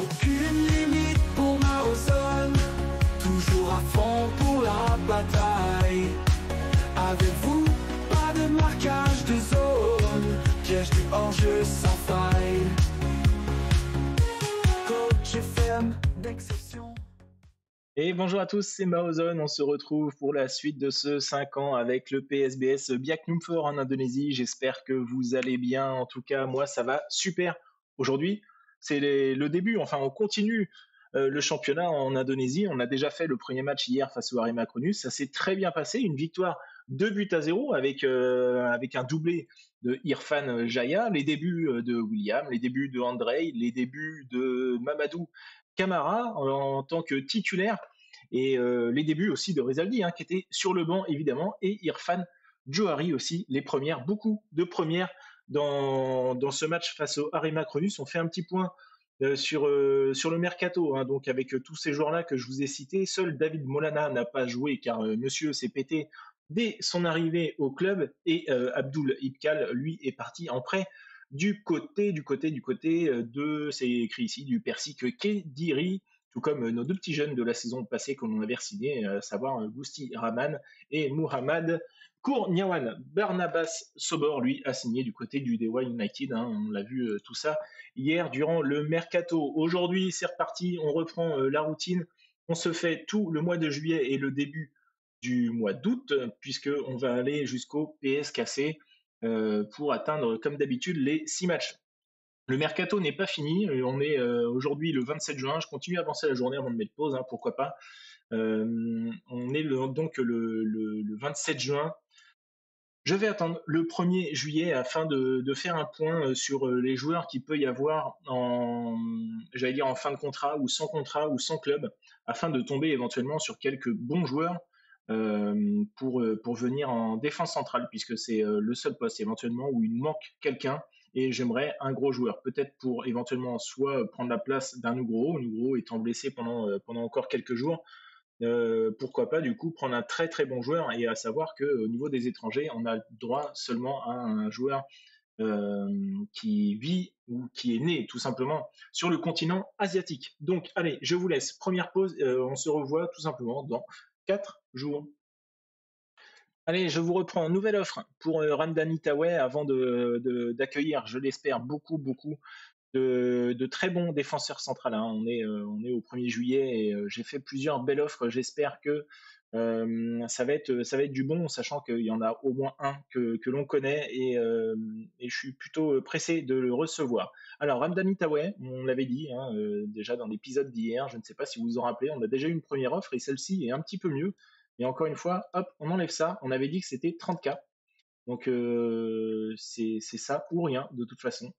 Aucune limite pour Maozone, toujours à fond pour la bataille. Avec vous, pas de marquage de zone, piège du hors-jeu sans faille. Coach FM d'exception. Et bonjour à tous, c'est Maozone. On se retrouve pour la suite de ce 5 ans avec le PSBS Biak Numfor en Indonésie. J'espère que vous allez bien. En tout cas, moi, ça va super. Aujourd'hui, c'est le début. Enfin, on continue le championnat en Indonésie. On a déjà fait le premier match hier face au Arema Cronus. Ça s'est très bien passé. Une victoire 2-0 avec un doublé de Irfan Jaya. Les débuts de William, les débuts de Andrei, les débuts de Mamadou Camara en tant que titulaire et les débuts aussi de Rezaldi qui était sur le banc évidemment, et Irfan Johari aussi, beaucoup de premières dans ce match face au Arema Cronus. On fait un petit point sur le mercato, donc avec tous ces joueurs-là que je vous ai cités. Seul David Molana n'a pas joué car monsieur s'est pété dès son arrivée au club, et Abdul Ibkal, lui, est parti en prêt du côté de, c'est écrit ici, du Persique Kediri, tout comme nos deux petits jeunes de la saison passée que l'on avait signé, à savoir Gousti Rahman et Muhammad Kourniawan. Barnabas Sobor, lui, a signé du côté du Dewa United, on l'a vu tout ça hier durant le mercato. Aujourd'hui, c'est reparti, on reprend la routine, on se fait tout le mois de juillet et le début du mois d'août, puisqu'on va aller jusqu'au PSKC, pour atteindre, comme d'habitude, les 6 matchs. Le mercato n'est pas fini, on est aujourd'hui le 27 juin, je continue à avancer la journée avant de mettre pause, pourquoi pas. On est donc le 27 juin. Je vais attendre le 1er juillet afin de faire un point sur les joueurs qu'il peut y avoir en fin de contrat ou sans club, afin de tomber éventuellement sur quelques bons joueurs pour venir en défense centrale, puisque c'est le seul poste éventuellement où il manque quelqu'un, et j'aimerais un gros joueur, peut-être pour éventuellement soit prendre la place d'un Nugroho étant blessé pendant encore quelques jours. Pourquoi pas du coup prendre un très très bon joueur, et à savoir qu'au niveau des étrangers, on a droit seulement à un joueur qui vit ou qui est né tout simplement sur le continent asiatique. Donc allez, je vous laisse, première pause, on se revoit tout simplement dans 4 jours. Allez, je vous reprends. Nouvelle offre pour Ramdani Tawai avant d'accueillir, je l'espère, beaucoup de très bons défenseurs centrales. On est au 1er juillet et j'ai fait plusieurs belles offres. J'espère que ça va être du bon, sachant qu'il y en a au moins un que l'on connaît, et je suis plutôt pressé de le recevoir. Alors, Ramdani Tawai, on l'avait dit déjà dans l'épisode d'hier, je ne sais pas si vous vous en rappelez, on a déjà eu une première offre et celle-ci est un petit peu mieux. Et encore une fois, hop, on enlève ça. On avait dit que c'était 30K. Donc, c'est ça ou rien de toute façon.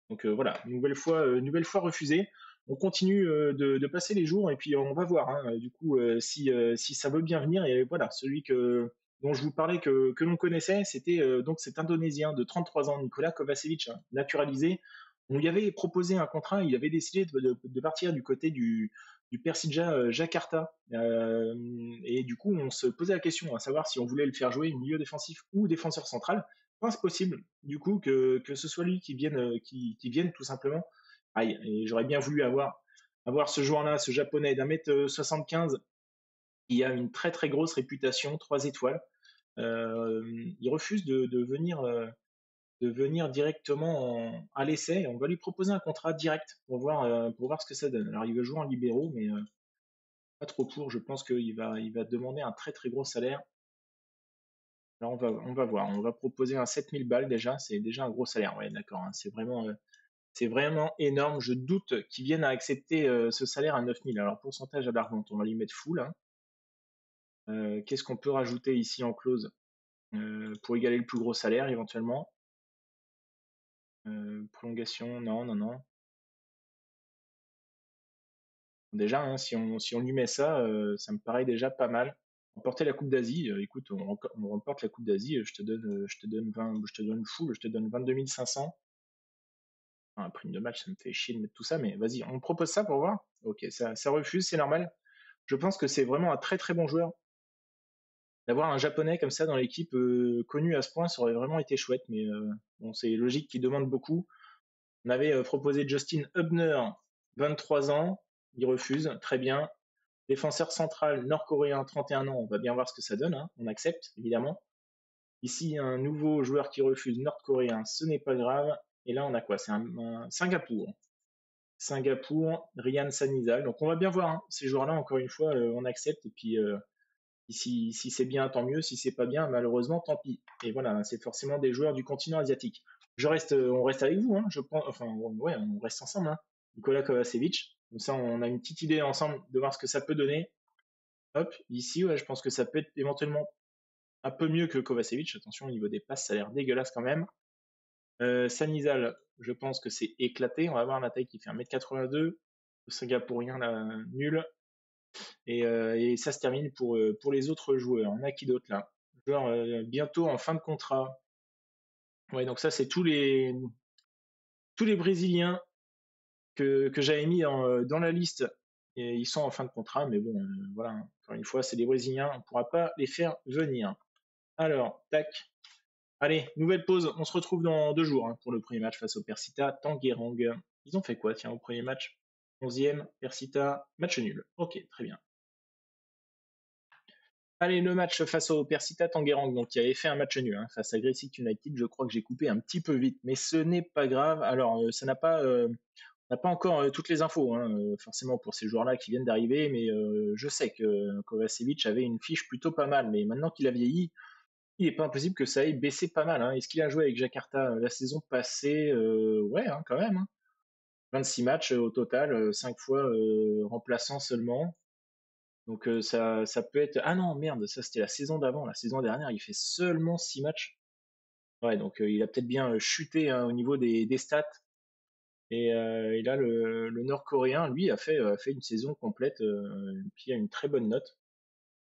Donc voilà, nouvelle fois refusée. On continue de passer les jours, et puis on va voir du coup si ça veut bien venir. Et voilà, celui dont je vous parlais que l'on connaissait, c'était donc cet Indonésien de 33 ans, Nikola Kovacevic, naturalisé. On lui avait proposé un contrat, il avait décidé de partir du côté du Persija Jakarta. Et du coup, on se posait la question à savoir si on voulait le faire jouer milieu défensif ou défenseur central. C'est possible, du coup, que ce soit lui qui vienne tout simplement. Aïe, et j'aurais bien voulu avoir ce joueur-là, ce japonais d'1m75, qui a une très très grosse réputation, 3 étoiles. Il refuse de venir directement à l'essai. On va lui proposer un contrat direct pour voir ce que ça donne. Alors il veut jouer en libéraux, mais pas trop pour. Je pense qu'il va demander un très très gros salaire. Alors on va voir. On va proposer un 7000 balles déjà. C'est déjà un gros salaire. Ouais, d'accord. C'est vraiment énorme. Je doute qu'il vienne à accepter ce salaire à 9000. Alors pourcentage à la revente, on va lui mettre full. Qu'est-ce qu'on peut rajouter ici en clause pour égaler le plus gros salaire éventuellement? Prolongation, non. Déjà, si on lui met ça, ça me paraît déjà pas mal. Remporter la Coupe d'Asie, écoute, on remporte la Coupe d'Asie, je te donne 20, je te donne full, je te donne 22 500. Un prime de match, ça me fait chier de mettre tout ça, mais vas-y, on propose ça pour voir. Ok, ça refuse, c'est normal. Je pense que c'est vraiment un très très bon joueur. D'avoir un japonais comme ça dans l'équipe connu à ce point, ça aurait vraiment été chouette, mais bon, c'est logique qu'il demande beaucoup. On avait proposé Justin Hubner 23 ans, il refuse, très bien. Défenseur central nord-coréen, 31 ans, on va bien voir ce que ça donne, hein. On accepte, évidemment. Ici, un nouveau joueur qui refuse nord-coréen, ce n'est pas grave. Et là, on a quoi? C'est un Singapour. Singapour, Ryan Sanizal. Donc on va bien voir, hein. Ces joueurs-là, encore une fois, on accepte. Et puis, si c'est bien, tant mieux. Si c'est pas bien, malheureusement, tant pis. Et voilà, c'est forcément des joueurs du continent asiatique. On reste avec vous, hein, je pense. Enfin, ouais, on reste ensemble, hein. Nicolas Kovacevic. Comme ça, on a une petite idée ensemble de voir ce que ça peut donner. Hop, ici, ouais, je pense que ça peut être éventuellement un peu mieux que Kovacevic. Attention, au niveau des passes, ça a l'air dégueulasse quand même. Sanizal, je pense que c'est éclaté. On va voir la taille qui fait 1m82. Le Singapourien, là, nul. Et ça se termine pour les autres joueurs. On a qui d'autre là? Joueur bientôt en fin de contrat. Ouais, donc ça, c'est tous les Brésiliens que j'avais mis dans la liste. Et ils sont en fin de contrat, mais bon, voilà, encore une fois, c'est des Brésiliens, on ne pourra pas les faire venir. Alors, tac. Allez, nouvelle pause, on se retrouve dans 2 jours, hein, pour le premier match face au Persita Tangerang. Ils ont fait quoi, tiens, au premier match? 11e, Persita, match nul. Ok, très bien. Allez, le match face au Persita Tangerang, donc qui avait fait un match nul, hein, face à Gressic United. Je crois que j'ai coupé un petit peu vite, mais ce n'est pas grave. Alors, ça n'a pas, on n'a pas encore toutes les infos, hein, forcément pour ces joueurs-là qui viennent d'arriver, mais je sais que Kovacevic avait une fiche plutôt pas mal, mais maintenant qu'il a vieilli, il n'est pas impossible que ça ait baissé pas mal, hein. Est-ce qu'il a joué avec Jakarta la saison passée? Ouais, hein, quand même, hein. 26 matchs au total, 5 fois remplaçant seulement. Donc ça peut être... Ah non, merde, ça c'était la saison d'avant. La saison dernière, il fait seulement 6 matchs. Ouais, donc il a peut-être bien chuté, hein, au niveau des stats. Et là, le Nord-Coréen, lui, a fait une saison complète, puis il a une très bonne note.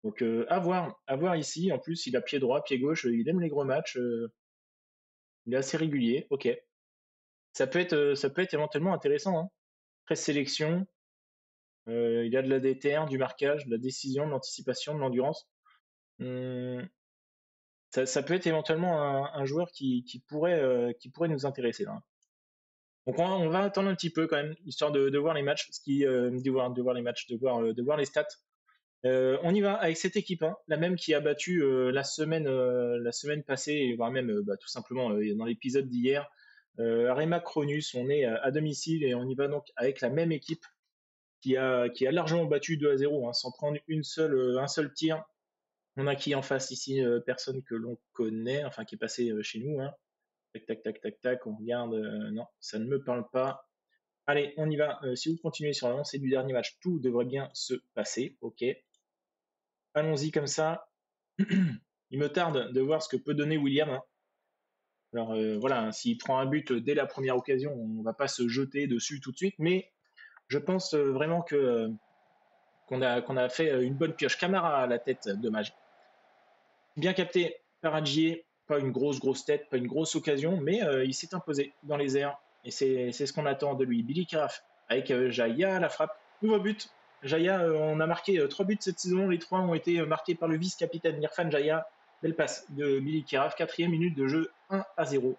Donc à voir ici. En plus, il a pied droit, pied gauche, il aime les gros matchs. Il est assez régulier. Ok. Ça peut être éventuellement intéressant, hein. 13 sélections. Il a de la DTR, du marquage, de la décision, de l'anticipation, de l'endurance. Hum, ça peut être éventuellement un joueur qui pourrait nous intéresser là. Donc on va attendre un petit peu quand même, histoire de voir les matchs, de voir les matchs, de voir les stats. On y va avec cette équipe, hein, la même qui a battu la semaine passée, et voire même tout simplement dans l'épisode d'hier, Arema Cronus. On est à domicile et on y va donc avec la même équipe qui a largement battu 2-0, hein, sans prendre un seul tir. On a qui en face ici? Personne que l'on connaît, enfin qui est passé chez nous, hein. Tac, tac, tac, tac, tac, on regarde. Non, ça ne me parle pas. Allez, on y va. Si vous continuez sur la lancée du dernier match, tout devrait bien se passer. Ok. Allons-y comme ça. Il me tarde de voir ce que peut donner William, hein. Alors voilà, hein, s'il prend un but dès la première occasion, on ne va pas se jeter dessus tout de suite, mais je pense vraiment qu'on a fait une bonne pioche. Camara à la tête, dommage. Bien capté par Adjier, pas une grosse tête, pas une grosse occasion, mais il s'est imposé dans les airs, et c'est ce qu'on attend de lui. Billy Carafe avec Jaya à la frappe. Nouveau but. Jaya, on a marqué 3 buts cette saison, les 3 ont été marqués par le vice-capitaine Irfan Jaya. Belle passe de Billy Carafe, 4e minute de jeu, 1-0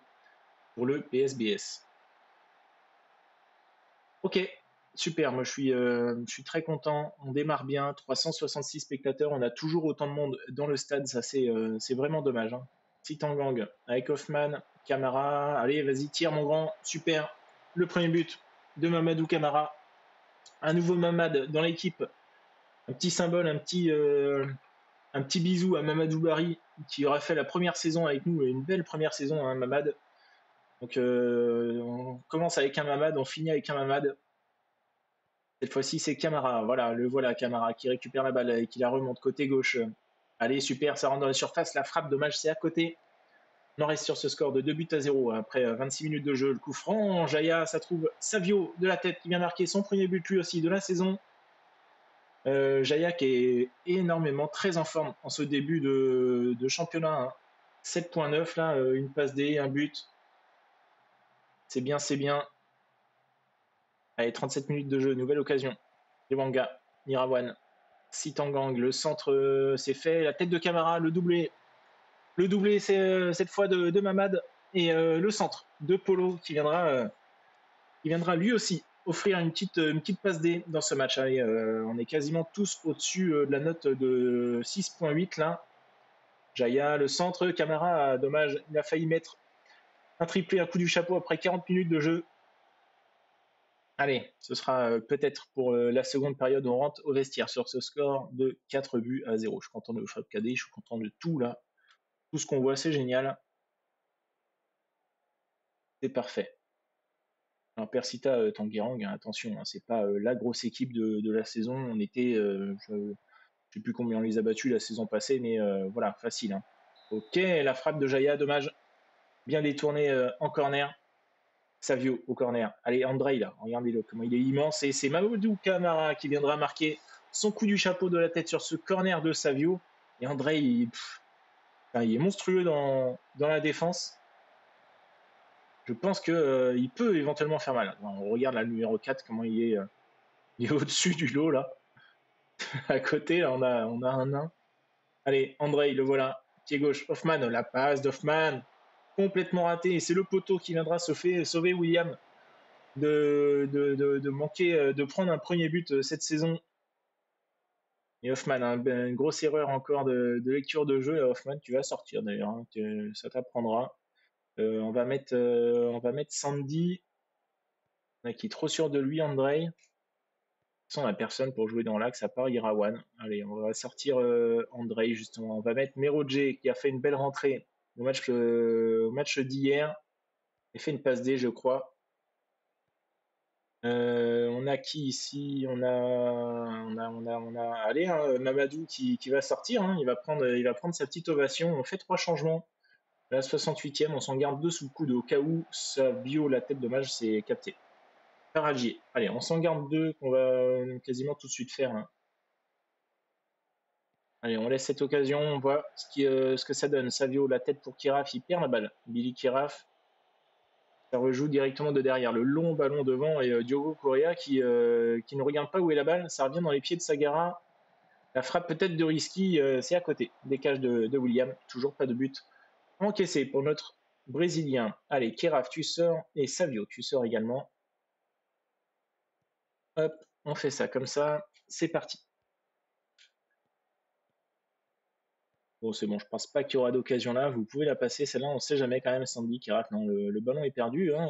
pour le PSBS. Ok, super, moi je suis très content, on démarre bien, 366 spectateurs, on a toujours autant de monde dans le stade, ça c'est vraiment dommage, hein. Titangang avec Hoffman, Camara, allez vas-y tire mon grand, super, le premier but de Mamadou Camara, un nouveau Mamad dans l'équipe, un petit symbole, un petit bisou à Mamadou Bari qui aura fait la première saison avec nous, une belle première saison, hein, Mamad. Donc on commence avec un Mamad, on finit avec un Mamad. Cette fois-ci, c'est Camara. Voilà, le voilà, Camara, qui récupère la balle et qui la remonte côté gauche. Allez, super, ça rentre dans la surface. La frappe, dommage, c'est à côté. On en reste sur ce score de 2-0 après 26 minutes de jeu. Le coup franc, Jaya, ça trouve Savio de la tête qui vient marquer son premier but lui aussi de la saison. Jaya qui est énormément, très en forme en ce début de championnat, hein. 7.9 là, une passe D, un but. C'est bien, c'est bien. Allez, 37 minutes de jeu, nouvelle occasion. Lewanga, Nirawan, Sitangang, le centre c'est fait, la tête de Camara, le doublé. Le doublé c'est cette fois de Mamad et le centre de Polo qui viendra lui aussi offrir une petite passe D dans ce match. Allez, on est quasiment tous au-dessus de la note de 6.8 là. Jaya, le centre, Camara, dommage, il a failli mettre un triplé, un coup du chapeau après 40 minutes de jeu. Allez, ce sera peut-être pour la seconde période, on rentre au vestiaire sur ce score de 4-0. Je suis content de Fab KD, je suis content de tout là. Tout ce qu'on voit, c'est génial. C'est parfait. Alors Persita, Tanguerang, hein, attention, hein, c'est pas la grosse équipe de la saison. On était, je ne sais plus combien on les a battus la saison passée, mais voilà, facile. Hein. Ok, la frappe de Jaya, dommage. Bien détourné en corner. Savio au corner. Allez, Andrei là, regardez-le, comment il est immense. Et c'est Mamadou Camara qui viendra marquer son coup du chapeau de la tête sur ce corner de Savio. Et Andrei, il est monstrueux dans la défense. Je pense qu'il peut éventuellement faire mal. On regarde la numéro 4, comment il est au-dessus du lot là. À côté, là, on a un nain. Allez, Andrei, le voilà. Pied gauche, Hoffman, la passe d'Hoffman. Complètement raté. Et c'est le poteau qui viendra sauver William de manquer, de prendre un premier but cette saison. Et Hoffman, hein, une grosse erreur encore de lecture de jeu. Hoffman, tu vas sortir d'ailleurs, hein, ça t'apprendra. On va mettre Sandy, qui est trop sûr de lui, Andrei. On n'a personne pour jouer dans l'axe à part Irawan. Allez, on va sortir Andrei justement. On va mettre Merodje qui a fait une belle rentrée au match d'hier. Il a fait une passe D, je crois. On a qui ici? Allez, hein, Mamadou qui va sortir. Hein, il va prendre sa petite ovation. On fait 3 changements. À la 68e, on s'en garde 2 sous le coude au cas où sa bio, la tête dommage, c'est capté. Paragier. Allez, on s'en garde 2 qu'on va quasiment tout de suite faire. Hein. Allez, on laisse cette occasion. On voit ce que ça donne. Savio, la tête pour Kiraf, il perd la balle. Billy Kiraf. Ça rejoue directement de derrière. Le long ballon devant et Diogo Correa qui ne regarde pas où est la balle. Ça revient dans les pieds de Sagara. La frappe peut-être de Risky, c'est à côté. Décage de William. Toujours pas de but encaissé pour notre Brésilien. Allez, Kiraf, tu sors. Et Savio, tu sors également. Hop, on fait ça comme ça. C'est parti. Bon, c'est bon, je pense pas qu'il y aura d'occasion là. Vous pouvez la passer, celle-là, on sait jamais quand même, Sandy qui rate. Non, le ballon est perdu. Hein,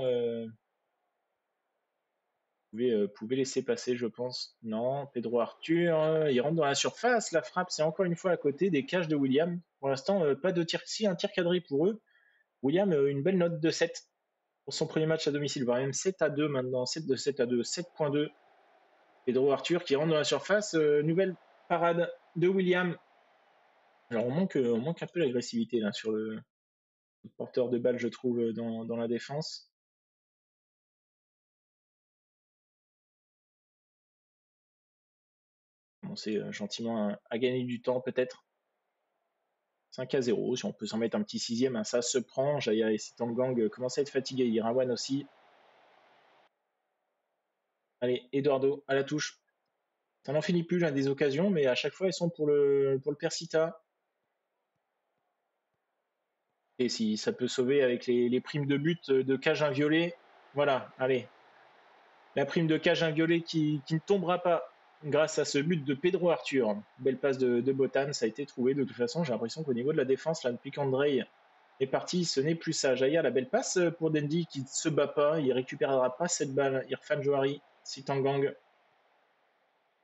pouvez laisser passer, je pense. Non, Pedro Arthur, il rentre dans la surface. La frappe, c'est encore une fois à côté des cages de William. Pour l'instant, pas de tir. Si, un tir cadré pour eux. William, une belle note de 7 pour son premier match à domicile. Voire même 7-2 maintenant. 7-2, 7.2. Pedro Arthur qui rentre dans la surface. Nouvelle parade de William. Alors, on manque un peu l'agressivité là sur le porteur de balle, je trouve, dans la défense. Commencer gentiment à gagner du temps, peut-être. 5-0, si on peut s'en mettre un petit sixième, hein, ça se prend. Jaya et Sitangang commencent à être fatigués. Irawan aussi. Allez, Eduardo à la touche. Ça n'en finit plus, j'ai des occasions, mais à chaque fois, elles sont pour le Persita. Et si ça peut sauver avec les primes de but de cage inviolée, voilà, allez. La prime de cage inviolée qui ne tombera pas grâce à ce but de Pedro Arthur. Belle passe de Botan, ça a été trouvé. De toute façon, j'ai l'impression qu'au niveau de la défense, là, depuis qu'Andrei est parti, ce n'est plus ça. Jaya, la belle passe pour Dendi qui ne se bat pas. Il récupérera pas cette balle. Irfan Johari, Sitangang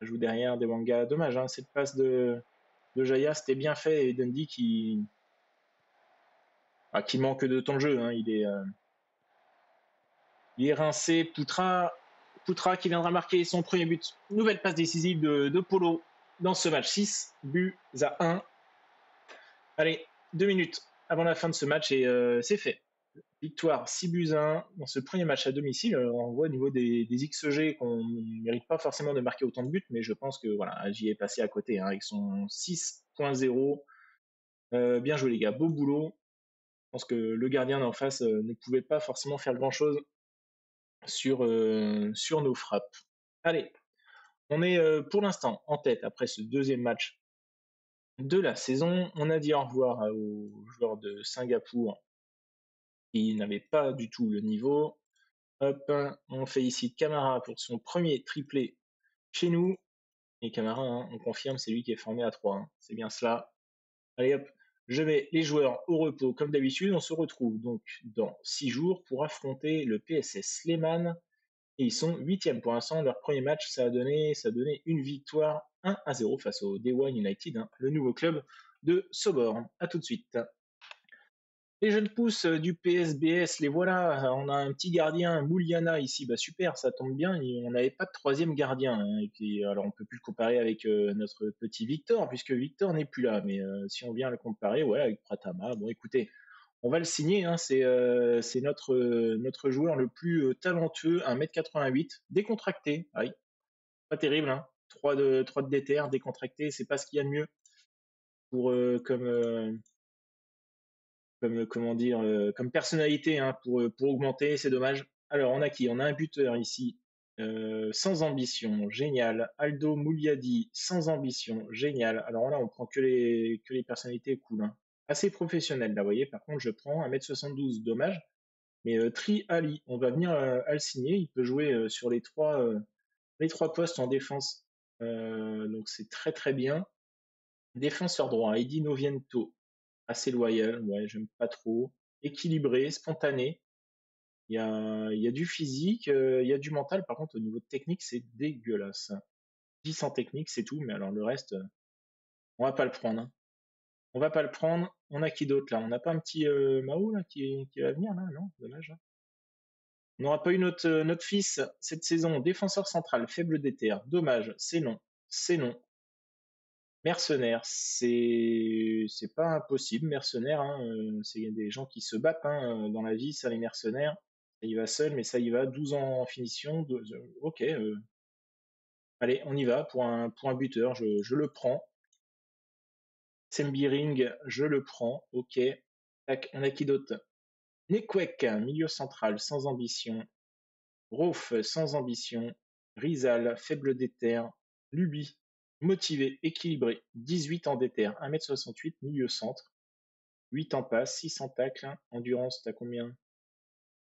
joue derrière Dewanga. Dommage, hein, cette passe de Jaya, c'était bien fait. Et Dendi qui manque de temps de jeu. Hein. Il est rincé. Poutra qui viendra marquer son premier but. Nouvelle passe décisive de Polo dans ce match. 6 buts à 1. Allez, 2 minutes avant la fin de ce match et c'est fait. Victoire 6 buts à 1 dans ce premier match à domicile. On voit au niveau des XG qu'on ne mérite pas forcément de marquer autant de buts, mais je pense que voilà, j'y ai passé à côté hein, avec son 6.0. Bien joué les gars, beau boulot. Je pense que le gardien d'en face ne pouvait pas forcément faire grand-chose sur nos frappes. Allez, on est pour l'instant en tête après ce deuxième match de la saison. On a dit au revoir aux joueurs de Singapour qui n'avaient pas du tout le niveau. Hop, on félicite Camara pour son premier triplé chez nous. Et Camara, hein, on confirme, c'est lui qui est formé à 3. Hein. C'est bien cela. Allez hop, je mets les joueurs au repos comme d'habitude. On se retrouve donc dans 6 jours pour affronter le PSS Sleman. Et ils sont 8e pour l'instant. Leur premier match, ça a donné une victoire 1-0 face au Day One United, hein, le nouveau club de Sobor. A tout de suite. Les jeunes pousses du PSBS, les voilà. On a un petit gardien, Mouliana ici. Bah super, ça tombe bien. On n'avait pas de troisième gardien. Hein. Et puis, alors on peut plus le comparer avec notre petit Victor, puisque Victor n'est plus là. Mais si on vient le comparer, ouais, avec Pratama. Bon, écoutez, on va le signer. Hein. C'est notre joueur le plus talentueux, 1m88, décontracté. Ah oui, pas terrible. Hein. 3 de déter, décontracté, c'est pas ce qu'il y a de mieux pour comment dire, comme personnalité, hein, pour augmenter, c'est dommage. Alors, on a qui? On a un buteur ici, sans ambition, génial. Aldo Mouliadi, sans ambition, génial. Alors là, on prend que les personnalités cool. Hein. Assez professionnel, là, vous voyez. Par contre, je prends 1m72, dommage. Mais Tri Ali, on va venir à le signer. Il peut jouer sur les trois postes en défense. Donc, c'est très, très bien. Défenseur droit, Eddie Noviento, assez loyal, ouais, j'aime pas trop. Équilibré, spontané. Il y a du physique, il y a du mental. Par contre, au niveau technique, c'est dégueulasse. 10 en technique, c'est tout. Mais alors le reste, on va pas le prendre. Hein. On va pas le prendre. On a qui d'autre là? On n'a pas un petit Mao là qui va venir là? Non, dommage. Hein. On n'aura pas eu notre fils cette saison. Défenseur central, faible déter. Dommage. C'est non. C'est non. Mercenaires, c'est pas impossible, mercenaires, hein, c'est des gens qui se battent hein, dans la vie, ça les mercenaires. Ça y va seul, mais ça y va, 12 ans en finition, ok, allez, on y va pour un buteur, je le prends. Sembiring, je le prends, ok. Tac, on a qui d'autre? Nekwek, milieu central, sans ambition. Rauf, sans ambition. Rizal, faible déter. Luby, motivé, équilibré. 18 en déter. 1m68, milieu centre. 8 en passe, 6 en tacle. Hein. Endurance, t'as combien?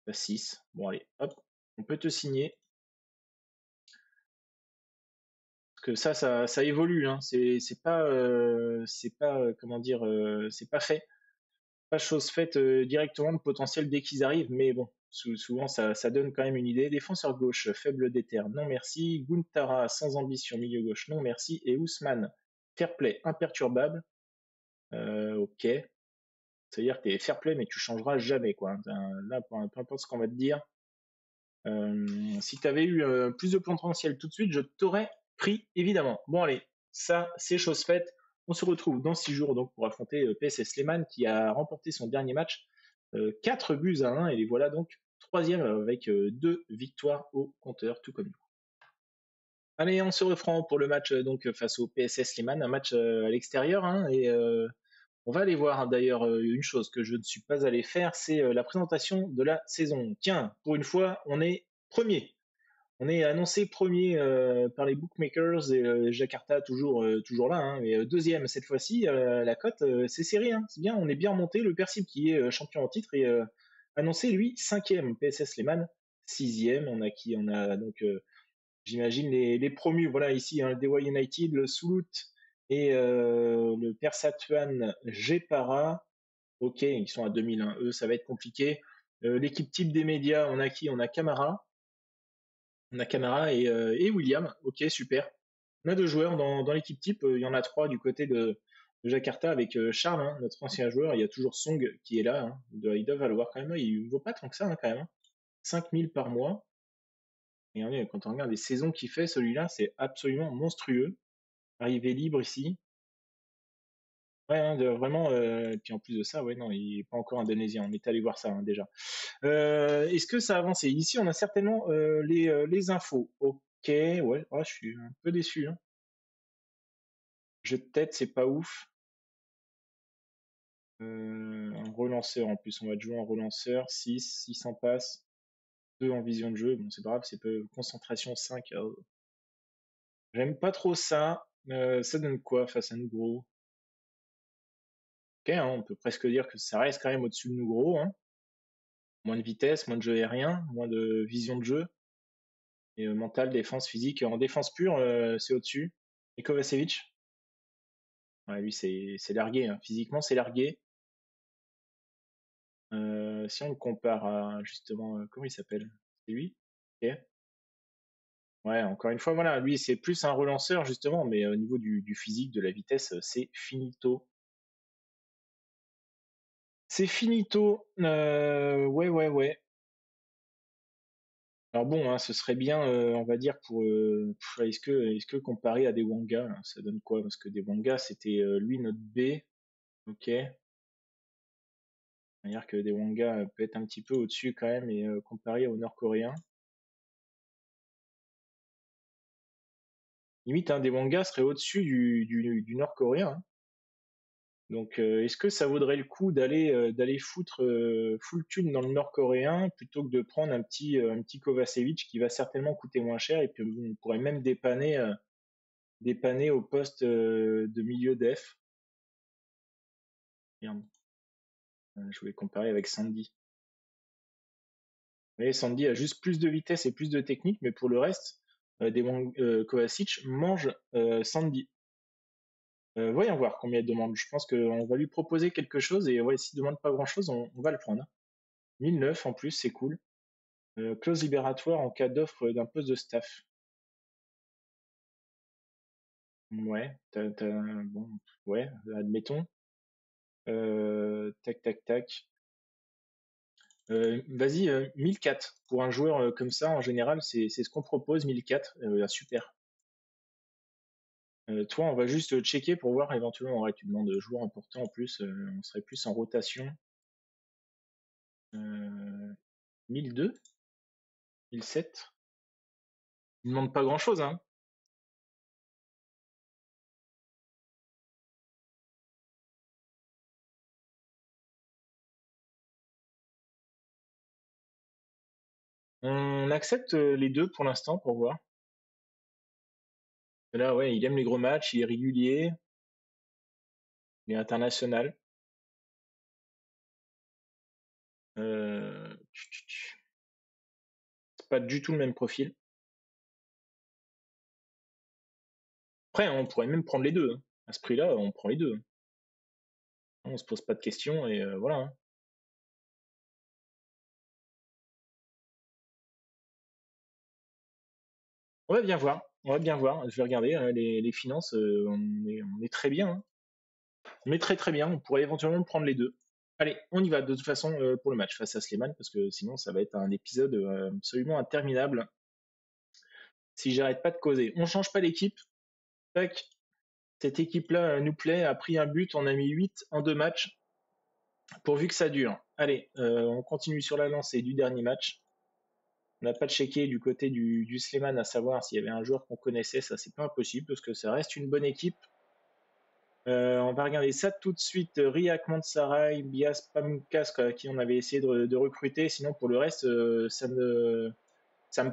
T'as 6. Bon, allez, hop. On peut te signer. Parce que ça évolue. Hein. C'est pas, comment dire, c'est pas fait. Pas chose faite directement de potentiel dès qu'ils arrivent, mais bon, souvent ça donne quand même une idée. Défenseur gauche, faible déter, non merci. Guntara, sans ambition, milieu gauche, non merci. Et Ousmane, fair play, imperturbable. Ok. C'est-à-dire que t'es fair play, mais tu changeras jamais, quoi. Là, peu importe ce qu'on va te dire. Si tu avais eu plus de potentiel tout de suite, je t'aurais pris, évidemment. Bon, allez, ça, c'est chose faite. On se retrouve dans 6 jours donc, pour affronter PSS Sleman qui a remporté son dernier match 4 buts à 1 et les voilà donc troisième avec 2 victoires au compteur, tout comme nous. Allez, on se reprend pour le match donc face au PSS Sleman, un match à l'extérieur hein, et on va aller voir d'ailleurs une chose que je ne suis pas allé faire, c'est la présentation de la saison. Tiens, pour une fois, on est premier. On est annoncé premier par les bookmakers et Jakarta toujours là, hein, mais deuxième cette fois-ci. La cote, c'est serré, hein, c'est bien, on est bien remonté. Le Persib qui est champion en titre est annoncé lui cinquième. PSS Lehman sixième. On a qui? On a donc j'imagine les promus. Voilà ici hein, le Dewa United, le Sulut et le Persatuan Jepara. Ok, ils sont à 2001. Eux, ça va être compliqué. L'équipe type des médias, on a qui? On a Camara. On a Camara et William. Ok, super. On a 2 joueurs dans l'équipe type. Il y en a 3 du côté de Jakarta avec Charles, hein, notre ancien joueur. Il y a toujours Song qui est là. Hein. Ils doivent valoir quand même. Il ne vaut pas tant que ça hein, quand même. Hein. 5000 par mois. Et regardez, quand on regarde les saisons qu'il fait, celui-là, c'est absolument monstrueux. Arrivé libre ici. Ouais, hein, vraiment. Et puis en plus de ça, ouais, non, il n'est pas encore indonésien. On est allé voir ça hein, déjà. Est-ce que ça a avancé? Ici, on a certainement les infos. Ok, ouais, oh, je suis un peu déçu. Hein. Jeu de tête, c'est pas ouf. Un relanceur en plus, on va te jouer en relanceur. 6 en passe. 2 en vision de jeu. Bon, c'est pas grave, c'est peu. Concentration 5. J'aime pas trop ça. Ça donne quoi face à Nougro? Ok, hein, on peut presque dire que ça reste quand même au-dessus de Nougro. Hein. Moins de vitesse, moins de jeu aérien, moins de vision de jeu. Et mental, défense, physique. En défense pure, c'est au-dessus. Et Kovacevic, ouais, lui, c'est largué. Hein. Physiquement, c'est largué. Si on le compare à, justement, comment il s'appelle? C'est lui? Ok. Ouais, encore une fois, voilà, lui, c'est plus un relanceur, justement, mais au niveau du physique, de la vitesse, c'est finito. C'est finito. Ouais, ouais, ouais. Alors bon, hein, ce serait bien, on va dire, pour... est-ce que comparé à des Wanga, là, ça donne quoi? Parce que des Wanga, c'était lui, notre B. Ok. C'est-à-dire que des Wanga peut être un petit peu au-dessus quand même, et comparé aux Nord-Coréens. Limite, hein, des Wanga serait au-dessus du Nord-Coréen. Hein. Donc, est-ce que ça vaudrait le coup d'aller foutre full thune dans le Nord-Coréen plutôt que de prendre un petit Kovacevic qui va certainement coûter moins cher et puis on pourrait même dépanner au poste de milieu def. Merde, je voulais comparer avec Sandy. Vous voyez, Sandy a juste plus de vitesse et plus de technique, mais pour le reste, Kovacic mange Sandy. Voyons voir combien il demande. Je pense qu'on va lui proposer quelque chose et ouais, s'il demande pas grand-chose, on va le prendre. 1009 en plus, c'est cool. Clause libératoire en cas d'offre d'un poste de staff. Ouais, bon, ouais, admettons. Tac, tac, tac. Vas-y, 1004. Pour un joueur comme ça, en général, c'est ce qu'on propose, 1004. Super. Toi, on va juste checker pour voir éventuellement. Ouais, tu demandes joueur important en plus. On serait plus en rotation. 1002, 1007. Il ne demande pas grand-chose, hein. On accepte les deux pour l'instant pour voir. Là, ouais, il aime les gros matchs, il est régulier, il est international. C'est pas du tout le même profil. Après, on pourrait même prendre les deux. Hein. À ce prix-là, on prend les deux. On se pose pas de questions et voilà. Hein. On va bien voir. On va bien voir. Je vais regarder les finances. On est très bien. Hein. On est très très bien. On pourrait éventuellement prendre les deux. Allez, on y va de toute façon pour le match face à Sleman parce que sinon ça va être un épisode absolument interminable si j'arrête pas de causer. On change pas l'équipe. Tac. Cette équipe-là nous plaît, a pris un but, on a mis 8 en 2 matchs, pourvu que ça dure. Allez, on continue sur la lancée du dernier match. On n'a pas checké du côté du Sleman à savoir s'il y avait un joueur qu'on connaissait, ça c'est pas impossible parce que ça reste une bonne équipe. On va regarder ça tout de suite. Riak Mansaray, Bias Pamukkas, qui on avait essayé de recruter. Sinon, pour le reste, ça me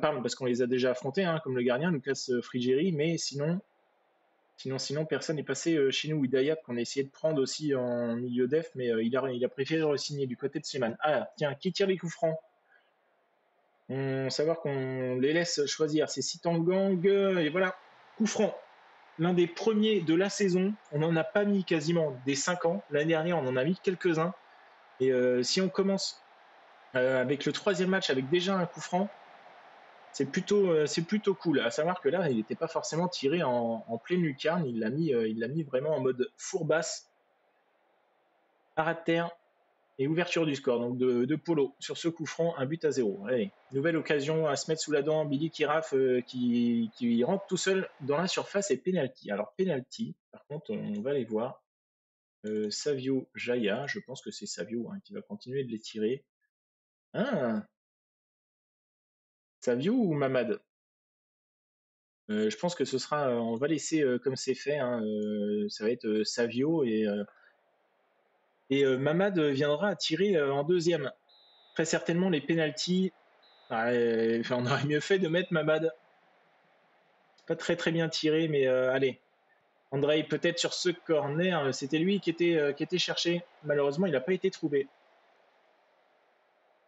parle parce qu'on les a déjà affrontés, hein, comme le gardien, Lucas Frigeri. Mais sinon, personne n'est passé chez nous. Hidayat, qu'on a essayé de prendre aussi en milieu def, mais il a préféré re-signer du côté de Sleman. Ah, tiens, qui tire les coups francs? Savoir qu'on les laisse choisir. C'est Sitangang, et voilà, coup franc. L'un des premiers de la saison. On n'en a pas mis quasiment des 5 ans. L'année dernière, on en a mis quelques-uns. Et si on commence avec le troisième match avec déjà un coup franc, c'est plutôt cool. À savoir que là, il n'était pas forcément tiré en pleine lucarne. Il l'a mis vraiment en mode fourbasse, à terre et ouverture du score. Donc de Polo sur ce coup franc, 1-0. Allez, nouvelle occasion à se mettre sous la dent. Billy Kiraf qui rentre tout seul dans la surface et penalty. Alors penalty, par contre, on va aller voir. Savio Jaya, je pense que c'est Savio qui va continuer de les tirer. Ah, Savio ou Mamad? Je pense que ce sera, on va laisser comme c'est fait. Hein, ça va être Savio et Mamad viendra à tirer en deuxième. Très certainement les pénalties. On aurait mieux fait de mettre Mamad. Pas très très bien tiré, mais allez. Andrei, peut-être sur ce corner, c'était lui qui était cherché. Malheureusement, il n'a pas été trouvé.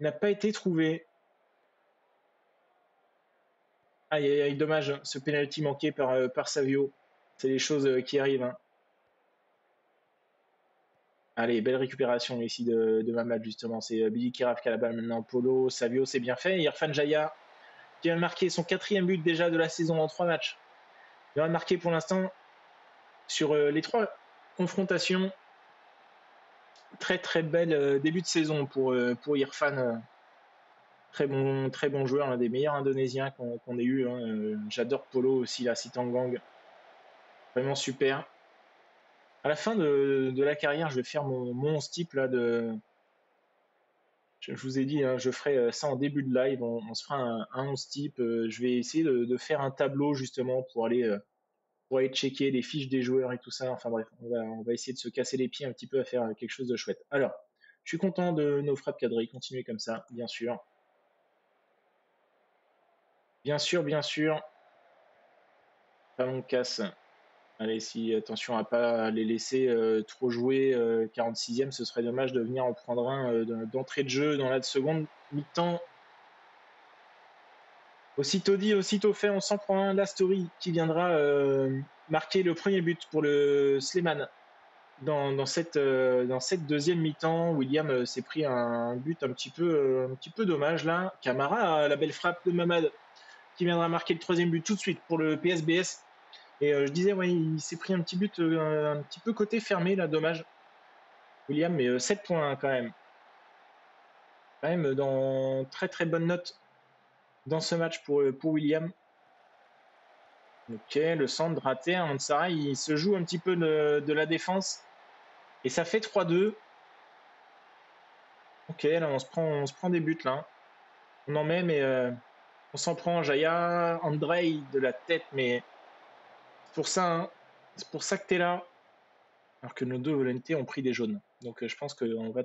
n'a pas été trouvé. Aïe, aïe, aïe, dommage, ce penalty manqué par Savio. C'est les choses qui arrivent. Hein. Allez, belle récupération ici de Mamad, justement. C'est Billy Kiraf qui a la balle maintenant. Polo, Savio, c'est bien fait. Irfan Jaya qui vient de marquer son 4e but déjà de la saison en 3 matchs. Il vient de marquer pour l'instant sur les 3 confrontations. Très très bel début de saison pour Irfan. Très bon joueur, l'un des meilleurs Indonésiens qu'on ait eu. Hein. J'adore Polo aussi, la Sitanggang. Vraiment super. À la fin de la carrière, je vais faire mon 11 type là de. Je vous ai dit, hein, je ferai ça en début de live. On se fera un 11 type. Je vais essayer de faire un tableau justement pour aller checker les fiches des joueurs et tout ça. Enfin bref, on va essayer de se casser les pieds un petit peu à faire quelque chose de chouette. Alors, je suis content de nos frappes cadrées. Continuez comme ça, bien sûr. Bien sûr, bien sûr. Pas mon casse. Allez, si attention à pas les laisser trop jouer 46e, ce serait dommage de venir en prendre un d'entrée de jeu dans la seconde mi-temps. Aussitôt dit, aussitôt fait, on s'en prend un. La story qui viendra marquer le premier but pour le Sleman dans cette deuxième mi-temps. William s'est pris un but un petit peu dommage là. Camara, la belle frappe de Mamad qui viendra marquer le 3e but tout de suite pour le PSBS. Et je disais, ouais, il s'est pris un petit but un petit peu côté fermé, là, dommage. William, mais 7 points hein, quand même. Quand même dans très très bonne note dans ce match pour William. Ok, le centre raté. Ansara, il se joue un petit peu de la défense. Et ça fait 3-2. Ok, là, on se prend des buts, là. On en met, mais on s'en prend. Jaya, Andrei de la tête, mais c'est pour ça, hein. C'est pour ça que t'es là. Alors que nos deux volontés ont pris des jaunes. Donc je pense qu'on va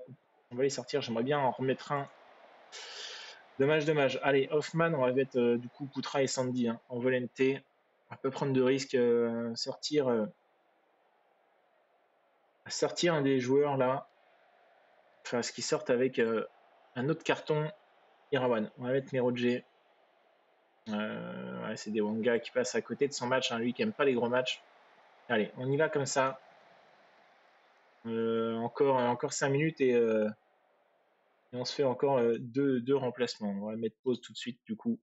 les sortir. J'aimerais bien en remettre un. Dommage, dommage. Allez, Hoffman, on va mettre du coup Poutra et Sandy hein, en volonté. On peut prendre de risques, sortir un des joueurs là. Enfin, ce qui sortent avec un autre carton. Irawan. On va mettre Merodje. Ouais, c'est des Wanga qui passent à côté de son match. Hein, lui qui aime pas les gros matchs. Allez, on y va comme ça. Encore 5 minutes et on se fait encore deux remplacements. On va mettre pause tout de suite du coup.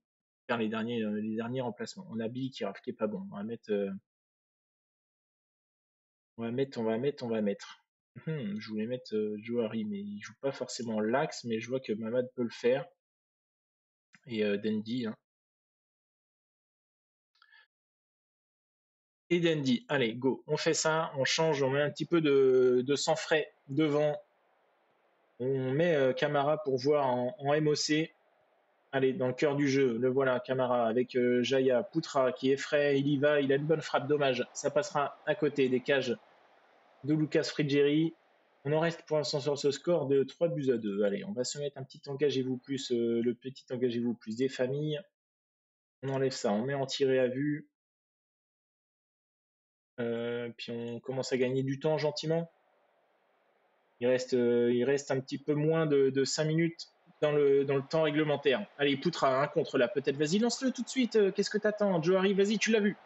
Faire les derniers remplacements. On a Billy qui est pas bon. On va mettre. On va mettre. Je voulais mettre Johari, mais il joue pas forcément l'axe, mais je vois que Mamad peut le faire. Et Dandy. Hein. Et Dandy, allez, go. On fait ça, on change, on met un petit peu de sang frais devant. On met Camara pour voir en MOC. Allez, dans le cœur du jeu, le voilà, Camara, avec Jaya, Poutra qui est frais, il y va, il a une bonne frappe, dommage. Ça passera à côté des cages de Lucas Frigeri. On en reste pour l'instant sur ce score de 3-2. Allez, on va se mettre un petit engagez-vous plus, le petit engagez-vous plus des familles. On enlève ça, on met en tiré à vue. Puis on commence à gagner du temps gentiment. Il reste un petit peu moins de 5 minutes dans le temps réglementaire. Allez, Poutra, un contre là, peut-être. Vas-y, lance-le tout de suite. Qu'est-ce que t'attends? Johari, vas-y, tu l'as vu.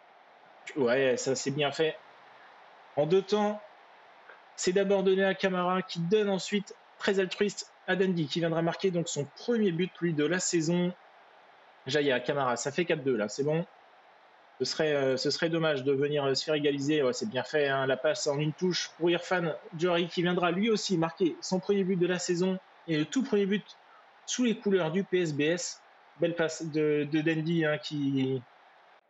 Ouais, ça c'est bien fait. En 2 temps, c'est d'abord donné à Camara qui donne ensuite, très altruiste, à Dandy qui viendra marquer donc son premier but, lui, de la saison. Jaya, Camara, ça fait 4-2 là, c'est bon. Ce serait dommage de venir se faire égaliser. Ouais, c'est bien fait, hein, la passe en une touche pour Irfan Johari qui viendra lui aussi marquer son premier but de la saison et le tout premier but sous les couleurs du PSBS. Belle passe de Dandy hein, qui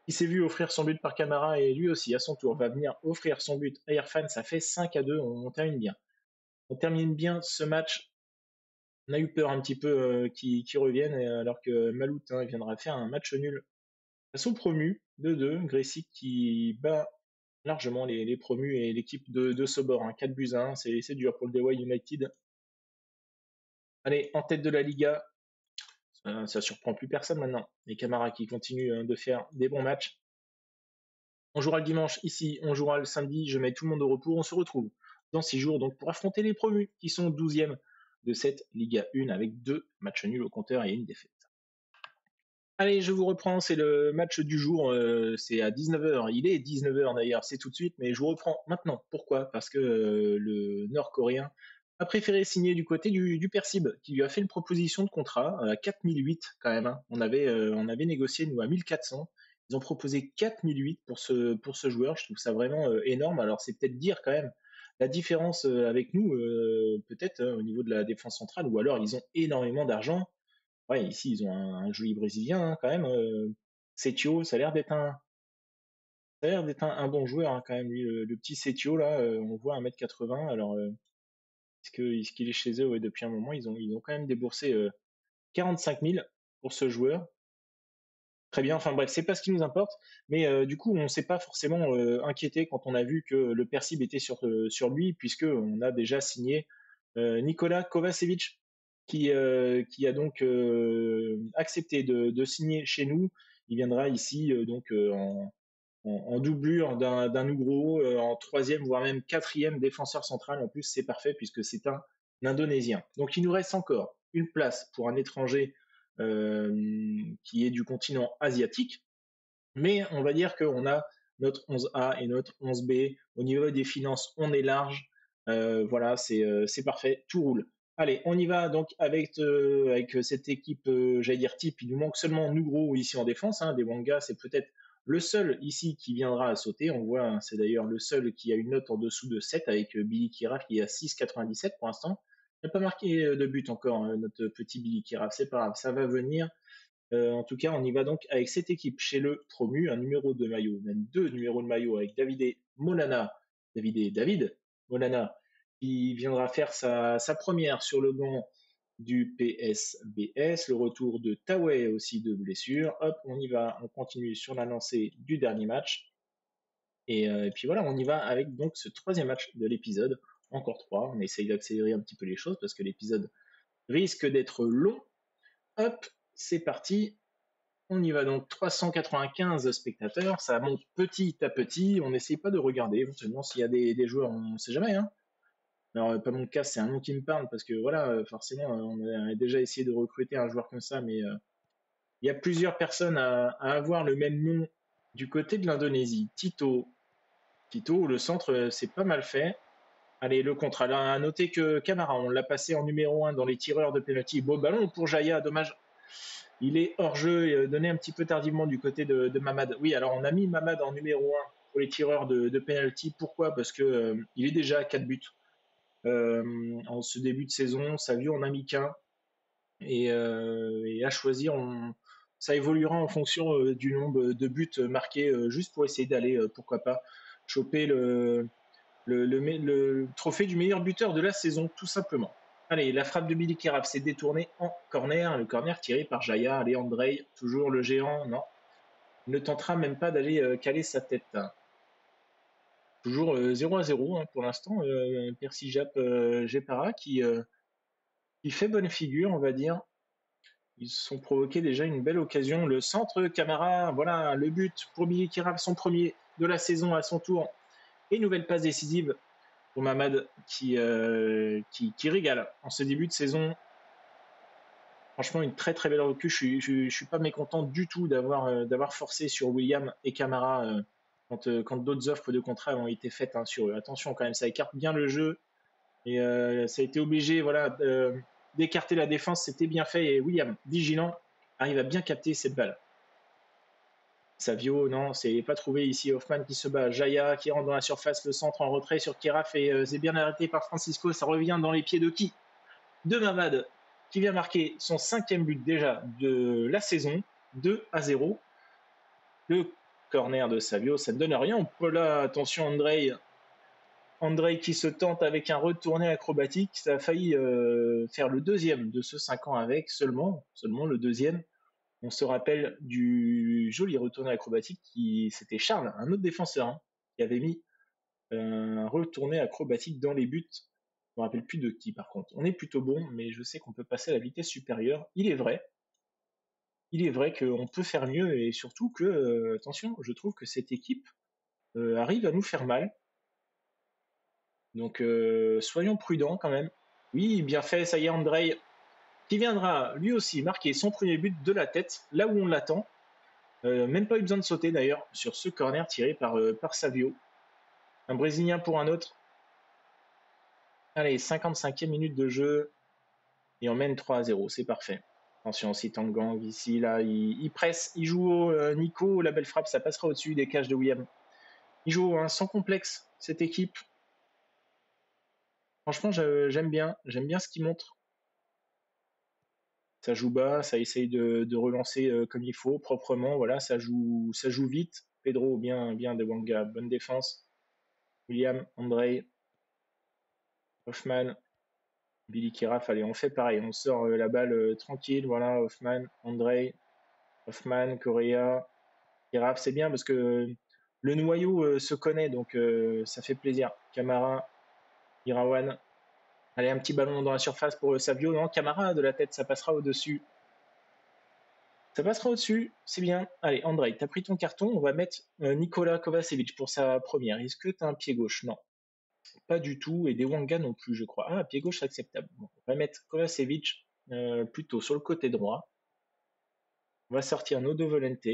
s'est vu offrir son but par Camara et lui aussi à son tour va venir offrir son but à Irfan. Ça fait 5-2, on termine bien. On termine bien ce match. On a eu peur un petit peu qu'ils reviennent alors que Malout hein, viendra faire un match nul. Sont promus 2-2, Gressic qui bat largement les promus et l'équipe de Sobor, hein, 4 buts à 1, c'est dur pour le DY United. Allez, en tête de la Liga, ça surprend plus personne maintenant. Les Camara qui continuent de faire des bons matchs. On jouera le dimanche ici, on jouera le samedi, je mets tout le monde au repos, on se retrouve dans 6 jours donc pour affronter les promus qui sont 12e de cette Liga 1 avec 2 matchs nuls au compteur et une défaite. Allez, je vous reprends, c'est le match du jour, c'est à 19h. Il est 19h d'ailleurs, c'est tout de suite, mais je vous reprends maintenant. Pourquoi? Parce que le Nord-Coréen a préféré signer du côté du Persib, qui lui a fait une proposition de contrat à 4008 quand même, hein. On avait négocié, nous, à 1400. Ils ont proposé 4008 pour ce joueur. Je trouve ça vraiment énorme. Alors, c'est peut-être dire quand même la différence avec nous, peut-être au niveau de la défense centrale, ou alors ils ont énormément d'argent. Ouais, ici, ils ont un joli Brésilien, hein, quand même. Setio, ça a l'air d'être un bon joueur, hein, quand même, lui, le petit Setio, là, on voit 1m80. Alors, est-ce qu'il est chez eux? Ouais, depuis un moment, ils ont quand même déboursé 45 000 pour ce joueur. Très bien, enfin bref, c'est pas ce qui nous importe. Mais du coup, on ne s'est pas forcément inquiété quand on a vu que le Persib était sur lui, puisqu'on a déjà signé Nikola Kovacevic, qui a donc accepté de signer chez nous. Il viendra ici donc en doublure d'un Ugro, en troisième, voire même quatrième défenseur central. En plus, c'est parfait puisque c'est un Indonésien. Donc il nous reste encore une place pour un étranger qui est du continent asiatique. Mais on va dire qu'on a notre 11A et notre 11B. Au niveau des finances, on est large. Voilà, c'est parfait, tout roule. Allez, on y va donc avec cette équipe, j'allais dire type. Il nous manque seulement Nugro ici en défense, hein. Des Wanga, c'est peut-être le seul ici qui viendra à sauter. On voit, hein, c'est d'ailleurs le seul qui a une note en dessous de 7 avec Billy Kiraf qui est à 6,97 pour l'instant. Il n'a pas marqué de but encore, notre petit Billy Kiraf. C'est pas grave, ça va venir. En tout cas, on y va donc avec cette équipe chez le promu, un numéro de maillot, même deux numéros de maillot avec David Molana, qui viendra faire sa première sur le banc du PSBS, le retour de Taway aussi de blessure. Hop, on y va, on continue sur la lancée du dernier match. Et puis voilà, on y va avec donc ce troisième match de l'épisode, encore trois. On essaye d'accélérer un petit peu les choses parce que l'épisode risque d'être long. Hop, c'est parti. On y va donc, 395 spectateurs, ça monte petit à petit, on n'essaye pas de regarder éventuellement s'il y a des joueurs, on ne sait jamais, hein. Alors, pas mon cas, c'est un nom qui me parle, parce que voilà, forcément, on a déjà essayé de recruter un joueur comme ça, mais il y a plusieurs personnes à avoir le même nom du côté de l'Indonésie. Tito, le centre, c'est pas mal fait. Allez, le contre. Là, à noter que Camara, on l'a passé en numéro 1 dans les tireurs de penalty. Beau ballon pour Jaya, dommage. Il est hors jeu et donné un petit peu tardivement du côté de Mamad. Oui, alors on a mis Mamad en numéro 1 pour les tireurs de penalty. Pourquoi? Parce que il est déjà à 4 buts en ce début de saison. Savio en a mis qu'un. Et à choisir, ça évoluera en fonction du nombre de buts marqués, juste pour essayer d'aller, pourquoi pas, choper le trophée du meilleur buteur de la saison, tout simplement. Allez, la frappe de Billy Keraf s'est détournée en corner. Le corner tiré par Jaya. Allez, Andrei, toujours le géant. Non, il ne tentera même pas d'aller caler sa tête. Toujours 0-0 hein, pour l'instant. Percy Jap Gepara qui fait bonne figure, on va dire. Ils se sont provoqués déjà une belle occasion. Le centre, Camara, voilà, le but pour Billy Keraf, son premier de la saison à son tour. Et nouvelle passe décisive pour Mamad qui régale en ce début de saison. Franchement, une très très belle recrue. Je suis pas mécontent du tout d'avoir forcé sur William et Camara quand d'autres offres de contrat ont été faites hein, sur eux. Attention quand même, ça écarte bien le jeu et ça a été obligé voilà, d'écarter la défense. C'était bien fait et William, vigilant, arrive à bien capter cette balle. Savio, non, c'est pas trouvé ici. Hoffman qui se bat. Jaya qui rentre dans la surface, le centre en retrait sur Keraf et c'est bien arrêté par Francisco. Ça revient dans les pieds de qui? De Mamad qui vient marquer son 5e but déjà de la saison, 2-0. Le corner de Savio, ça ne donne rien. On peut là, attention Andrei qui se tente avec un retourné acrobatique. Ça a failli faire le deuxième de ce 5 ans avec seulement le deuxième. On se rappelle du joli retourné acrobatique c'était Charles, un autre défenseur, hein, qui avait mis un retourné acrobatique dans les buts. Je me rappelle plus de qui par contre. On est plutôt bon, mais je sais qu'on peut passer à la vitesse supérieure. Il est vrai qu'on peut faire mieux et surtout que, attention, je trouve que cette équipe arrive à nous faire mal. Donc soyons prudents quand même. Oui, bien fait, ça y est, Andrei, qui viendra lui aussi marquer son premier but de la tête, là où on l'attend. Même pas eu besoin de sauter d'ailleurs sur ce corner tiré par Savio. Un Brésilien pour un autre. Allez, 55e minute de jeu et on mène 3-0, c'est parfait. Attention, si Tangang ici, là, il presse, il joue au Nico, la belle frappe, ça passera au-dessus des cages de William. Il joue sans complexe, cette équipe. Franchement, j'aime bien ce qu'il montre. Ça joue bas, ça essaye de relancer comme il faut, proprement, voilà, ça joue vite. Pedro, bien de Wanga, bonne défense. William, Andrei, Hoffman, Billy Kiraf, allez, on fait pareil, on sort la balle tranquille, voilà, Hoffman, Andrei, Hoffman, Correa, Kiraf, c'est bien parce que le noyau se connaît, donc ça fait plaisir. Camara, Irawan, allez, un petit ballon dans la surface pour Savio, non, Camara de la tête, ça passera au-dessus. Ça passera au-dessus, c'est bien. Allez, Andrei, t'as pris ton carton, on va mettre Nikola Kovacevic pour sa première. Est-ce que t'as un pied gauche? Non, pas du tout, et des Wanga non plus, je crois. Ah, pied gauche, c'est acceptable. Bon, on va mettre Kovacevic plutôt sur le côté droit. On va sortir Nodo Volente,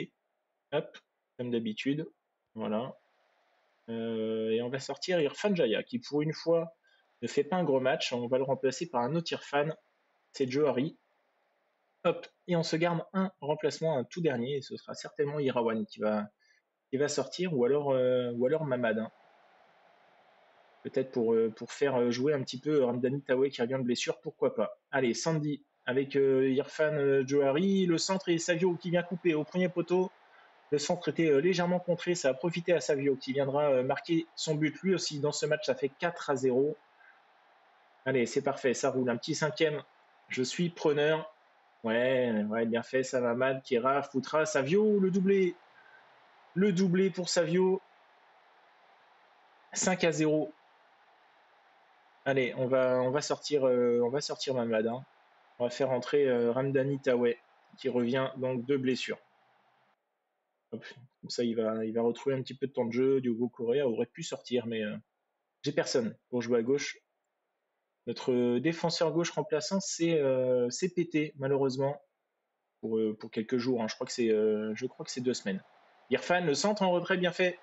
hop, comme d'habitude. Voilà. Et on va sortir Irfan Jaya, qui pour une fois ne fait pas un gros match. On va le remplacer par un autre Irfan, c'est Johari. Hop, et on se garde un remplacement, un tout dernier, et ce sera certainement Irawan qui va sortir, ou alors Mamad. Hein. Peut-être pour faire jouer un petit peu Ramdani Taoué qui revient de blessure, pourquoi pas. Allez, Sandy avec Irfan Johari, le centre et Savio qui vient couper au premier poteau. Le centre était légèrement contré, ça a profité à Savio qui viendra marquer son but lui aussi dans ce match, ça fait 4-0. Allez, c'est parfait, ça roule. Un petit cinquième, je suis preneur. Ouais, bien fait, ça va mal. Kera, Foutra, Savio, le doublé. Le doublé pour Savio. 5-0. Allez, on va sortir Mamad. Hein. On va faire entrer Ramdani Taoué, qui revient donc de blessure. Hop, comme ça, il va retrouver un petit peu de temps de jeu. Diogo Correa aurait pu sortir, mais j'ai personne pour jouer à gauche. Notre défenseur gauche remplaçant, c'est pété, malheureusement, pour quelques jours. Hein. Je crois que c'est 2 semaines. Irfan, le centre en retrait, bien fait.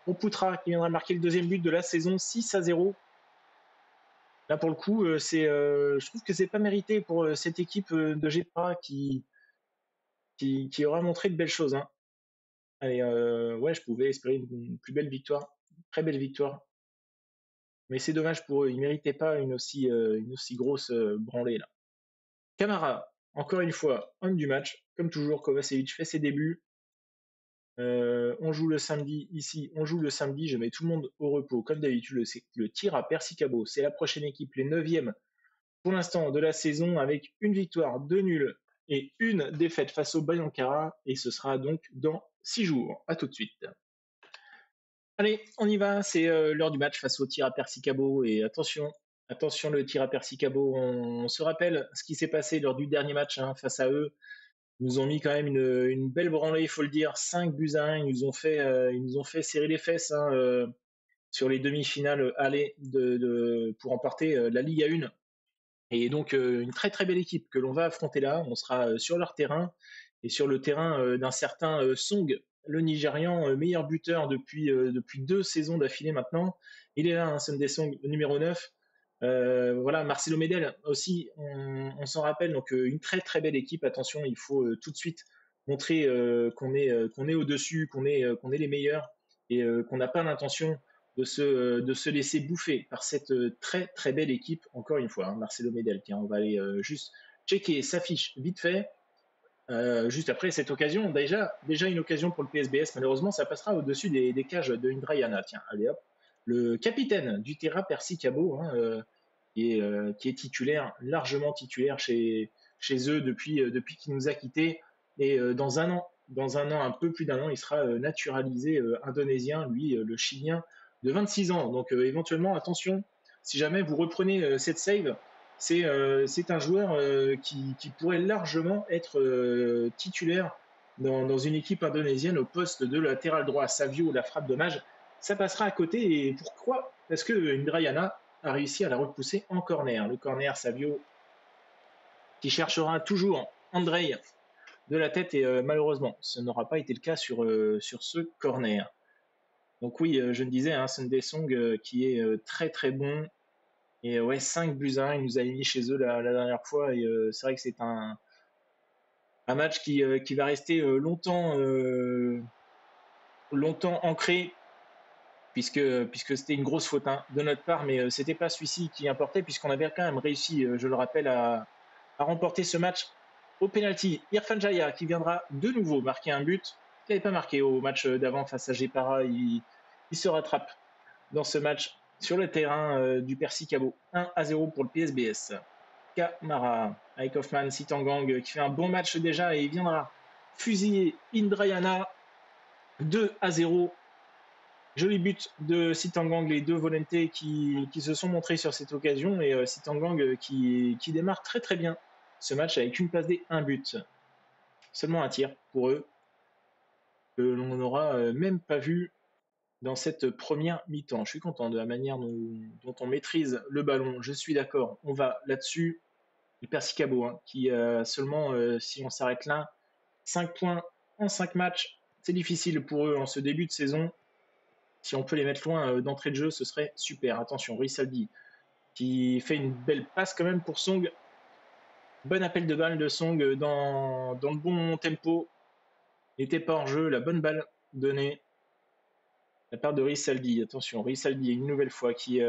Pour Poutra, qui viendra marquer le deuxième but de la saison, 6-0. Là, pour le coup, je trouve que c'est pas mérité pour cette équipe de GPA qui aura montré de belles choses. Hein. Allez, ouais, je pouvais espérer une plus belle victoire, très belle victoire. Mais c'est dommage pour eux, ils méritaient pas une aussi grosse branlée là. Camara, encore une fois, homme du match, comme toujours, Kovacevic fait ses débuts. On joue le samedi ici, on joue le samedi, je mets tout le monde au repos, comme d'habitude, le tir à Percy-Cabo, c'est la prochaine équipe, les 9e pour l'instant de la saison, avec une victoire, 2 nuls et une défaite face au Bayankara, et ce sera donc dans 6 jours. À tout de suite. Allez, on y va, c'est l'heure du match face au tir à Percy-Cabo, et attention, le tir à Percy-Cabo, on se rappelle ce qui s'est passé lors du dernier match hein, face à eux. Ils nous ont mis quand même une belle branlée, il faut le dire, 5-1. Ils nous ont fait serrer les fesses hein, sur les demi-finales aller pour emporter la Ligue 1. Et donc une très très belle équipe que l'on va affronter là. On sera sur leur terrain et sur le terrain d'un certain Song, le Nigérian meilleur buteur depuis 2 saisons d'affilée maintenant. Il est là, hein, Sunday Song, numéro 9. Voilà, Marcelo Medel aussi, on s'en rappelle, donc une très très belle équipe. Attention, il faut tout de suite montrer qu'on est au-dessus, qu'on est les meilleurs et qu'on n'a pas l'intention de se laisser bouffer par cette très très belle équipe, encore une fois, hein, Marcelo Medel. Tiens, on va aller juste checker sa fiche vite fait. Juste après cette occasion, déjà une occasion pour le PSBS, malheureusement ça passera au-dessus des cages de Indrayana. Tiens, allez hop, le capitaine du Terra Percy Cabo, hein, qui est titulaire, largement titulaire chez eux depuis qu'il nous a quittés, et dans un an, un peu plus d'un an, il sera naturalisé indonésien, lui, le Chilien de 26 ans. Donc éventuellement, attention, si jamais vous reprenez cette save, c'est un joueur qui pourrait largement être titulaire dans une équipe indonésienne au poste de latéral droit. Savio, la frappe dommage, ça passera à côté. Et pourquoi? Parce que Indrayana a réussi à la repousser en corner. Le corner, Savio qui cherchera toujours Andrei de la tête et malheureusement, ce n'aura pas été le cas sur ce corner. Donc oui, je le disais, hein, Sunday Song qui est très très bon. Et ouais, 5-1, ils nous avaient mis chez eux la dernière fois. Et c'est vrai que c'est un match qui va rester longtemps ancré, puisque c'était une grosse faute hein, de notre part, mais c'était pas celui-ci qui importait, puisqu'on avait quand même réussi, je le rappelle, à remporter ce match au penalty. Irfan Jaya qui viendra de nouveau marquer un but qu'il n'avait pas marqué au match d'avant face à Gepara. Il se rattrape dans ce match sur le terrain du Percy Cabo. 1-0 pour le PSBS. Kamara avec Hoffman, Sitangang qui fait un bon match déjà et il viendra fusiller Indrayana. 2-0. Joli but de Sitangang, les deux Volenté qui se sont montrés sur cette occasion et Sitangang qui démarre très très bien ce match avec une passe D, un but. Seulement un tir pour eux que l'on n'aura même pas vu dans cette première mi-temps. Je suis content de la manière dont on maîtrise le ballon. Je suis d'accord, on va là-dessus. Le Percy Cabo hein, qui seulement, si on s'arrête là, 5 points en 5 matchs. C'est difficile pour eux en ce début de saison. Si on peut les mettre loin d'entrée de jeu, ce serait super. Attention, Rissaldi qui fait une belle passe quand même pour Song. Bon appel de balle de Song dans le bon tempo. Il n'était pas hors jeu, la bonne balle donnée. La part de Rissaldi. Attention, Rissaldi une nouvelle fois qui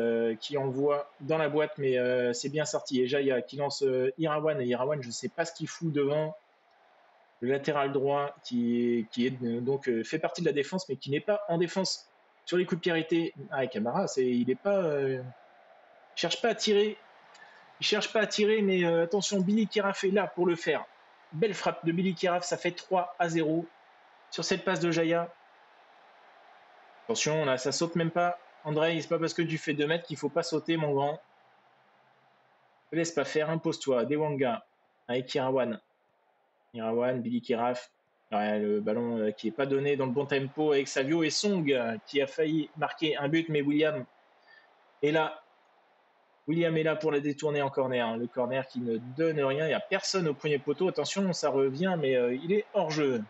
envoie dans la boîte, mais c'est bien sorti. Et Jaya qui lance Irawan. Et Irawan, je ne sais pas ce qu'il fout devant. Le latéral droit qui est donc fait partie de la défense, mais qui n'est pas en défense sur les coups de pied arrêtés. Ah, Camara, il n'est pas. Cherche pas à tirer. Il cherche pas à tirer, mais attention, Billy Kiraf est là pour le faire. Belle frappe de Billy Kiraf, ça fait 3-0 sur cette passe de Jaya. Attention, là, ça saute même pas. André, c'est pas parce que tu fais 2 mètres qu'il faut pas sauter, mon grand. Ne laisse pas faire, impose-toi. Dewanga avec Irawan. Irawan, Billy Kiraf. Ouais, le ballon qui n'est pas donné dans le bon tempo avec Savio et Song qui a failli marquer un but, mais William est là. William est là pour la détourner en corner. Le corner qui ne donne rien. Il n'y a personne au premier poteau. Attention, ça revient, mais il est hors jeu.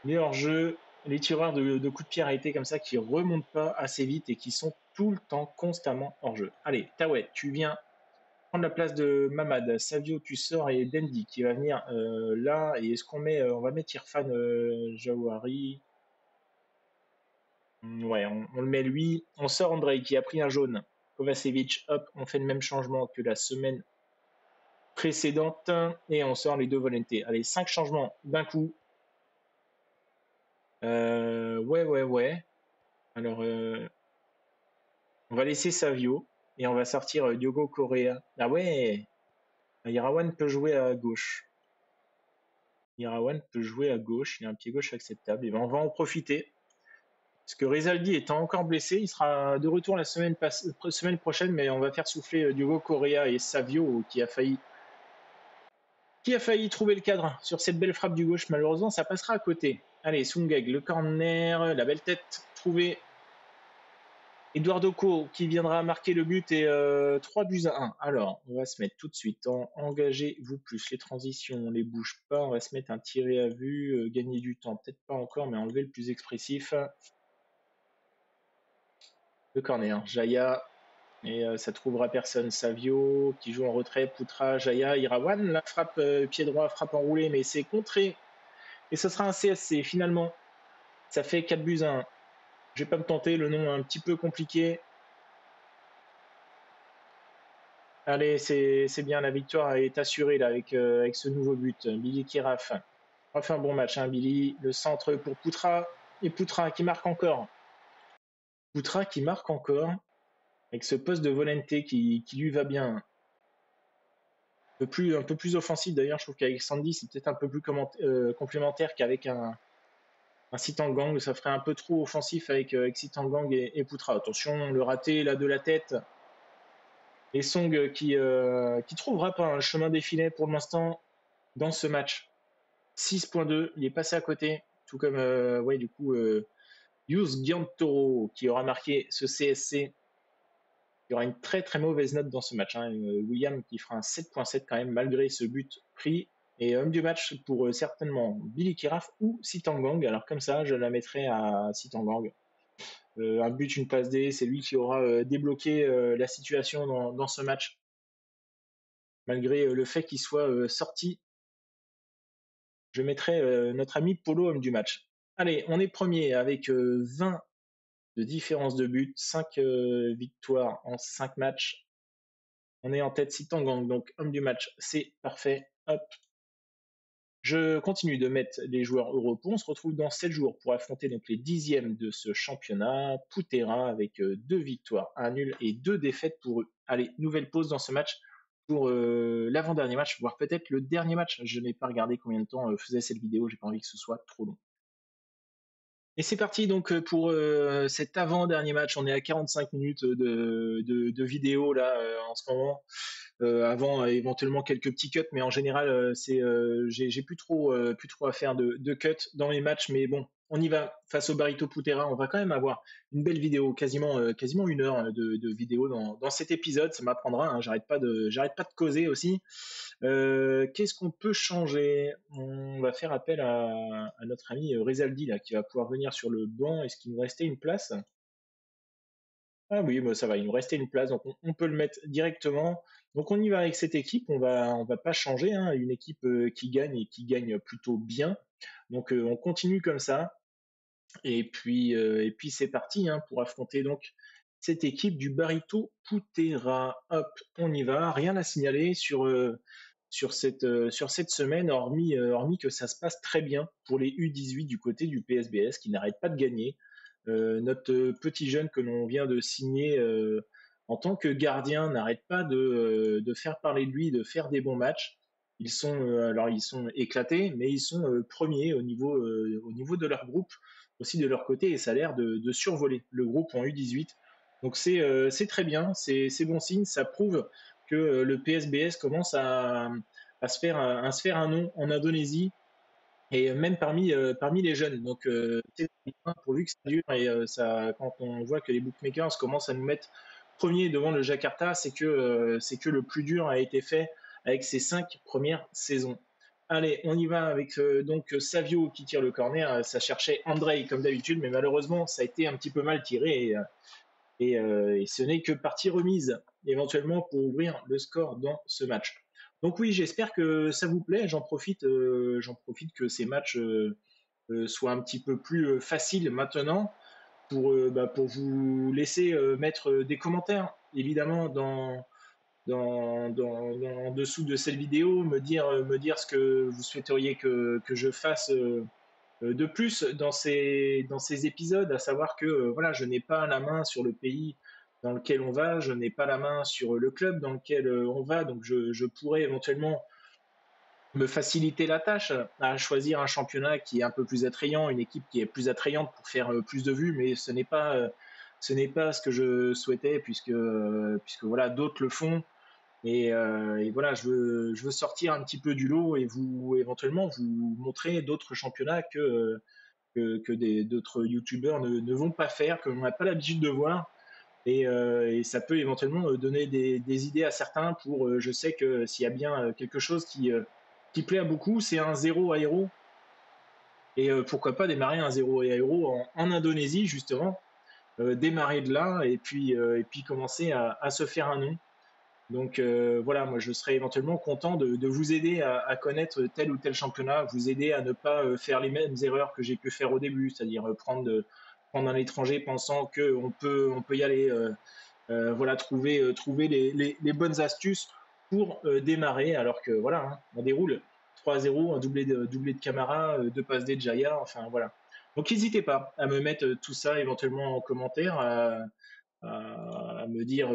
Il est hors jeu. Les tireurs de coups de pied arrêtés comme ça qui remontent pas assez vite et qui sont tout le temps constamment hors jeu. Allez, Tawet, tu viens prendre la place de Mamad. Savio, tu sors et Dendi qui va venir là. Et est-ce qu'on met, on va mettre Irfan Jawari. Ouais, on le met lui. On sort Andrei qui a pris un jaune. Kovacevic, hop, on fait le même changement que la semaine précédente et on sort les deux Volenté. Allez, 5 changements d'un coup. Ouais. Alors, on va laisser Savio et on va sortir Diogo Correa. Ah ouais, Irawan peut jouer à gauche. Irawan peut jouer à gauche. Il a un pied gauche acceptable. Et ben, on va en profiter. Parce que Rizaldi étant encore blessé, il sera de retour la semaine prochaine, mais on va faire souffler Diogo Correa et Savio qui a failli trouver le cadre sur cette belle frappe du gauche. Malheureusement, ça passera à côté. Allez, Sungeg, le corner, la belle tête trouvée. Eduardo Co qui viendra marquer le but et 3-1. Alors, on va se mettre tout de suite en engagez-vous plus. Les transitions, on les bouge pas. On va se mettre un tiré à vue, gagner du temps. Peut-être pas encore, mais enlever le plus expressif. Le corner, Jaya, et ça trouvera personne. Savio qui joue en retrait, Poutra, Jaya, Irawan, la frappe pied droit, frappe enroulée, mais c'est contré. Et ce sera un CSC finalement. Ça fait 4-1. Je vais pas me tenter, le nom est un petit peu compliqué. Allez, c'est bien, la victoire est assurée là avec ce nouveau but. Billy Kiraf. On va faire un bon match, hein, Billy. Le centre pour Poutra. Et Poutra qui marque encore. Poutra qui marque encore. Avec ce poste de Volenté qui lui va bien. Un peu plus offensif d'ailleurs. Je trouve qu'avec Sandy, c'est peut-être un peu plus complémentaire qu'avec un Sitangang. Ça ferait un peu trop offensif avec Sitangang et Poutra. Attention, le raté là de la tête. Et Song qui trouvera pas un chemin défilé pour l'instant dans ce match. 6.2, il est passé à côté. Tout comme, Yus Giantoro qui aura marqué ce CSC. Il y aura une très très mauvaise note dans ce match, hein. William qui fera un 7.7 quand même malgré ce but pris. Et homme du match pour certainement Billy Kiraf ou Sitanggang. Alors comme ça, je la mettrai à Sitanggang. Un but, une passe D, c'est lui qui aura débloqué la situation dans ce match, malgré le fait qu'il soit sorti. Je mettrai notre ami Polo homme du match. Allez, on est premier avec 20 de différence de but, 5 victoires en 5 matchs. On est en tête Sitanggang, donc homme du match, c'est parfait. Hop. Je continue de mettre les joueurs européens. On se retrouve dans 7 jours pour affronter donc les 10e de ce championnat. Putera avec 2 victoires, 1 nul et 2 défaites pour eux. Allez, nouvelle pause dans ce match pour l'avant-dernier match, voire peut-être le dernier match. Je n'ai pas regardé combien de temps faisait cette vidéo, j'ai pas envie que ce soit trop long. Et c'est parti donc pour cet avant-dernier match. On est à 45 minutes de vidéo là en ce moment. Avant éventuellement quelques petits cuts, mais en général j'ai plus trop à faire de cuts dans mes matchs. Mais bon, on y va face au Barito Putera. On va quand même avoir une belle vidéo, quasiment 1 heure de vidéo dans cet épisode. Ça m'apprendra. Hein, j'arrête pas de causer aussi. Qu'est-ce qu'on peut changer? On va faire appel à notre ami Rezaldi là, qui va pouvoir venir sur le banc. Est-ce qu'il nous restait une place? Ah oui, bah ça va, il nous restait une place, donc on peut le mettre directement. Donc on y va avec cette équipe, on va pas changer, hein, une équipe qui gagne et qui gagne plutôt bien. Donc on continue comme ça. Et puis c'est parti hein, pour affronter donc cette équipe du Barito Putera. Hop, on y va. Rien à signaler sur cette semaine, hormis que ça se passe très bien pour les U18 du côté du PSBS qui n'arrêtent pas de gagner. Notre petit jeune que l'on vient de signer en tant que gardien n'arrête pas de faire parler de lui, de faire des bons matchs. Alors ils sont éclatés, mais ils sont premiers au niveau de leur groupe, aussi de leur côté, et ça a l'air de survoler le groupe en U18. Donc c'est très bien, c'est bon signe, ça prouve que le PSBS commence à se faire un nom en Indonésie et même parmi les jeunes. Donc c'est bien pourvu que ça dure et quand on voit que les bookmakers commencent à nous mettre premier devant le Jakarta, c'est que le plus dur a été fait avec ces 5 premières saisons. Allez, on y va avec donc Savio qui tire le corner. Ça cherchait Andrei comme d'habitude, mais malheureusement ça a été un petit peu mal tiré et ce n'est que partie remise éventuellement pour ouvrir le score dans ce match. Donc oui, j'espère que ça vous plaît. J'en profite que ces matchs soient un petit peu plus faciles maintenant pour vous laisser mettre des commentaires, évidemment, en dessous de cette vidéo, me dire ce que vous souhaiteriez que je fasse de plus dans ces épisodes, à savoir que voilà, je n'ai pas la main sur le pays dans lequel on va, je n'ai pas la main sur le club dans lequel on va, donc je pourrais éventuellement me faciliter la tâche à choisir un championnat qui est un peu plus attrayant, une équipe qui est plus attrayante pour faire plus de vues, mais ce n'est pas ce que je souhaitais puisque voilà, d'autres le font. Et voilà, je veux sortir un petit peu du lot et éventuellement vous montrer d'autres championnats que d'autres youtubeurs ne vont pas faire, que l'on n'a pas l'habitude de voir. Et ça peut éventuellement donner des idées à certains je sais que s'il y a bien quelque chose qui plaît à beaucoup, c'est un 0 à héros. Et pourquoi pas démarrer un 0 à héros en Indonésie, justement, démarrer de là et puis commencer à se faire un nom. Donc voilà, moi je serais éventuellement content de vous aider à connaître tel ou tel championnat, vous aider à ne pas faire les mêmes erreurs que j'ai pu faire au début, c'est-à-dire prendre un étranger pensant qu'on peut y aller, voilà, trouver les bonnes astuces pour démarrer, alors que voilà, hein, on déroule 3-0, un doublé de Camara, 2 passes de Jaya, enfin voilà. Donc n'hésitez pas à me mettre tout ça éventuellement en commentaire, à me dire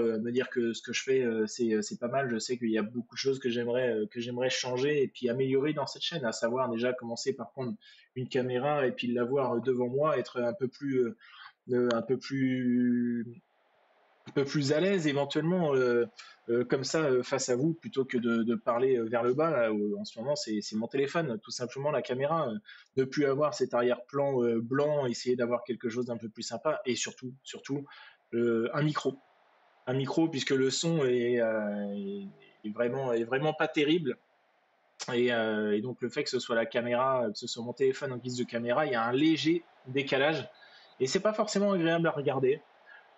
que ce que je fais c'est pas mal. Je sais qu'il y a beaucoup de choses que j'aimerais changer et puis améliorer dans cette chaîne, à savoir déjà commencer par prendre une caméra et puis l'avoir devant moi, être un peu plus un peu plus à l'aise éventuellement comme ça face à vous plutôt que de parler vers le bas là, où, en ce moment c'est mon téléphone tout simplement, la caméra, ne plus avoir cet arrière-plan blanc, essayer d'avoir quelque chose d'un peu plus sympa et surtout un micro. un micro puisque le son est vraiment pas terrible. Et donc le fait que ce soit la caméra, que ce soit mon téléphone en guise de caméra, il y a un léger décalage et c'est pas forcément agréable à regarder.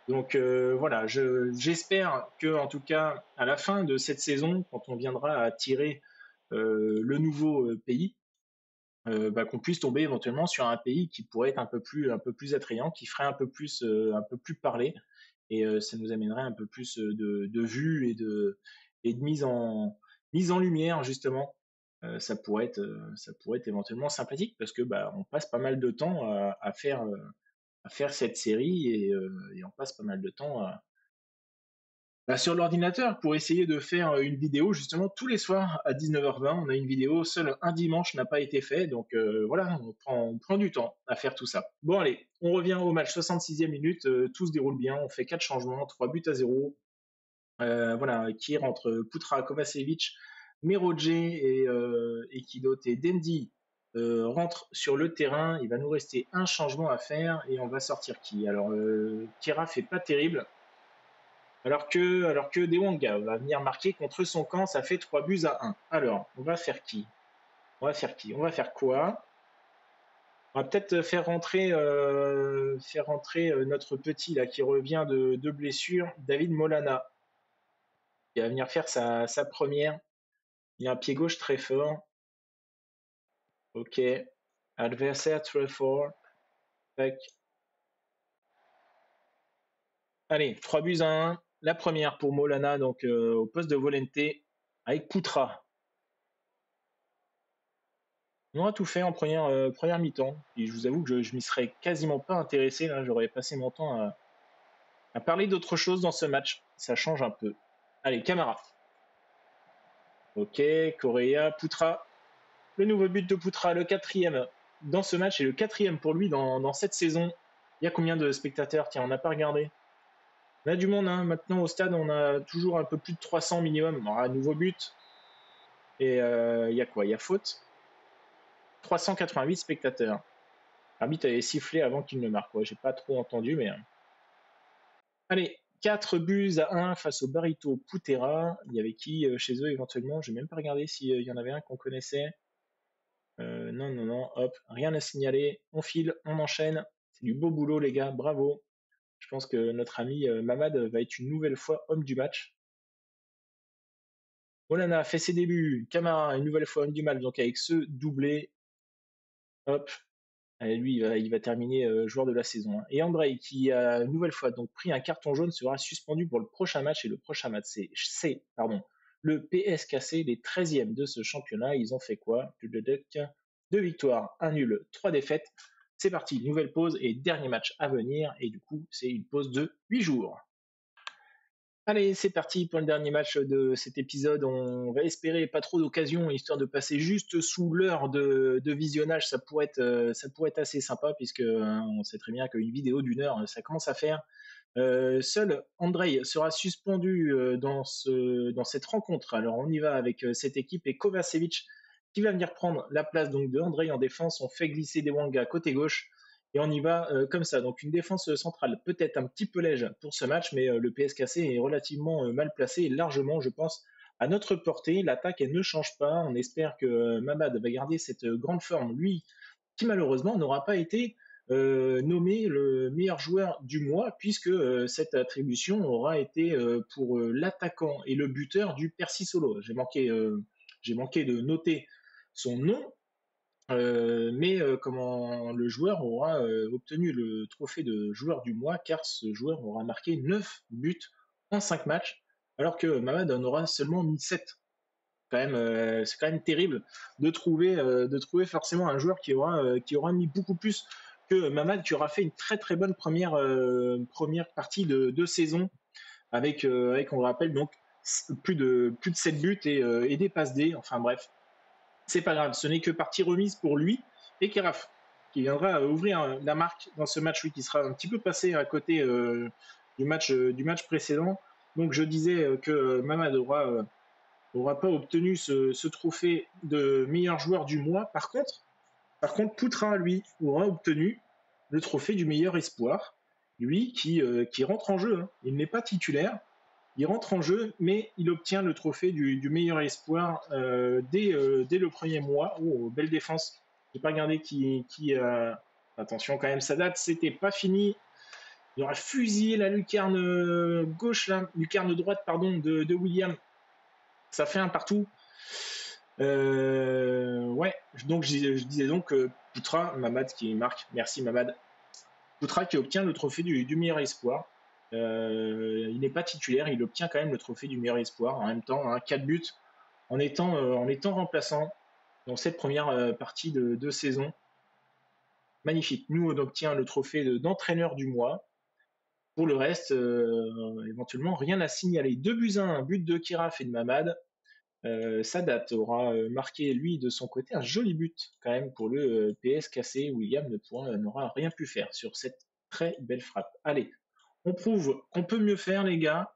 Donc voilà, j'espère que en tout cas à la fin de cette saison, quand on viendra à tirer le nouveau pays, qu'on puisse tomber éventuellement sur un pays qui pourrait être un peu plus attrayant, qui ferait un peu plus parler, et ça nous amènerait un peu plus de vues et de mise en lumière justement. Ça pourrait être éventuellement sympathique parce que on passe pas mal de temps à faire cette série et on passe pas mal de temps sur l'ordinateur pour essayer de faire une vidéo justement tous les soirs à 19h20. On a une vidéo, seul un dimanche n'a pas été fait, donc voilà, on prend du temps à faire tout ça. Bon allez, on revient au match 66e minute, tout se déroule bien, on fait 4 changements, 3 buts à 0. Voilà, qui rentre Putra, Kovacevic, Merodje et qui d'autre et Dendi rentre sur le terrain. Il va nous rester un changement à faire et on va sortir qui? Alors, Kira fait pas terrible. Alors que Dewanga va venir marquer contre son camp, ça fait 3 buts à 1. Alors, on va faire qui? On va faire qui? On va faire quoi? On va peut-être faire rentrer notre petit là qui revient de blessure, David Molana. Il va venir faire sa première. Il a un pied gauche très fort. Ok. Adversaire très fort. Tac. Allez, 3 buts à 1. La première pour Molana, donc au poste de Volente, avec Poutra. On aura tout fait en première mi-temps. Et je vous avoue que je m'y serais quasiment pas intéressé. Là, j'aurais passé mon temps à parler d'autre chose dans ce match. Ça change un peu. Allez, Camara. Ok, Correa, Poutra. Le nouveau but de Poutra, le 4e dans ce match et le 4e pour lui dans cette saison. Il y a combien de spectateurs? Tiens, on n'a pas regardé. On a du monde, hein. Maintenant au stade, on a toujours un peu plus de 300 minimum. On aura un nouveau but. Et il y a quoi? Il y a faute. 388 spectateurs. L'arbitre avait sifflé avant qu'il ne marque. Ouais, j'ai pas trop entendu, mais. Allez, 4 buts à 1 face au Barito Putera. Il y avait qui chez eux éventuellement? Je n'ai même pas regardé s'il y en avait un qu'on connaissait. Non, non, non, hop, rien à signaler. On file, on enchaîne. C'est du beau boulot, les gars, bravo. Je pense que notre ami Mamad va être une nouvelle fois homme du match. Olana fait ses débuts. Camara, une nouvelle fois homme du match, donc avec ce doublé. Hop. Allez, lui, il va terminer joueur de la saison, hein. Et Andrei, qui a une nouvelle fois donc pris un carton jaune, sera suspendu pour le prochain match. Et le prochain match, c'est le PSKC, les 13e de ce championnat. Ils ont fait quoi? 2 victoires, 1 nul, 3 défaites. C'est parti, nouvelle pause et dernier match à venir. Et du coup, c'est une pause de 8 jours. Allez, c'est parti pour le dernier match de cet épisode. On va espérer pas trop d'occasions, histoire de passer juste sous l'heure de visionnage. Ça pourrait être assez sympa, puisque on sait très bien qu'une vidéo d'une heure, ça commence à faire. Seul Andrei sera suspendu dans cette rencontre. Alors on y va avec cette équipe et Kovacevic qui va venir prendre la place donc de Andrei en défense. On fait glisser Dewanga côté gauche et on y va comme ça. Donc une défense centrale peut-être un petit peu léger pour ce match, mais le PSKC est relativement mal placé et largement, je pense, à notre portée. L'attaque, elle ne change pas. On espère que Mamad va garder cette grande forme, lui, qui malheureusement n'aura pas été nommé le meilleur joueur du mois, puisque cette attribution aura été pour l'attaquant et le buteur du Percy Solo. J'ai manqué de noter son nom, mais comment le joueur aura obtenu le trophée de joueur du mois, car ce joueur aura marqué 9 buts en 5 matchs, alors que Mamad en aura seulement mis 7. C'est quand même terrible de trouver forcément un joueur qui aura mis beaucoup plus que Mamad, qui aura fait une très très bonne première partie de saison avec, on le rappelle, donc plus de 7 buts et des passes D. Enfin bref, c'est pas grave, ce n'est que partie remise pour lui et Keraf, qui viendra ouvrir la marque dans ce match, lui, qui sera un petit peu passé à côté du match précédent. Donc je disais que Mamad aura pas obtenu ce trophée de meilleur joueur du mois. Par contre, Poutra, lui, aura obtenu le trophée du meilleur espoir. Lui qui rentre en jeu, hein. Il n'est pas titulaire, Il rentre en jeu, mais il obtient le trophée du meilleur espoir dès le premier mois. Oh, belle défense. J'ai pas regardé attention quand même, ça date, c'était pas fini. Il aura fusillé la lucarne gauche, là, lucarne droite, pardon, de William. Ça fait un partout. Ouais, donc je disais donc Poutra, Mamad qui marque. Merci Mamad. Poutra qui obtient le trophée du meilleur espoir. Il n'est pas titulaire, il obtient quand même le trophée du meilleur espoir. En même temps, hein, 4 buts en étant remplaçant dans cette première partie de saison. Magnifique. Nous, on obtient le trophée d'entraîneur du mois. Pour le reste, éventuellement, rien à signaler. 2 buts à 1, but de Kiraf et de Mamad. Sadat aura marqué, lui, de son côté, un joli but quand même pour le PSKC. William n'aura rien pu faire sur cette très belle frappe. Allez, on prouve qu'on peut mieux faire, les gars.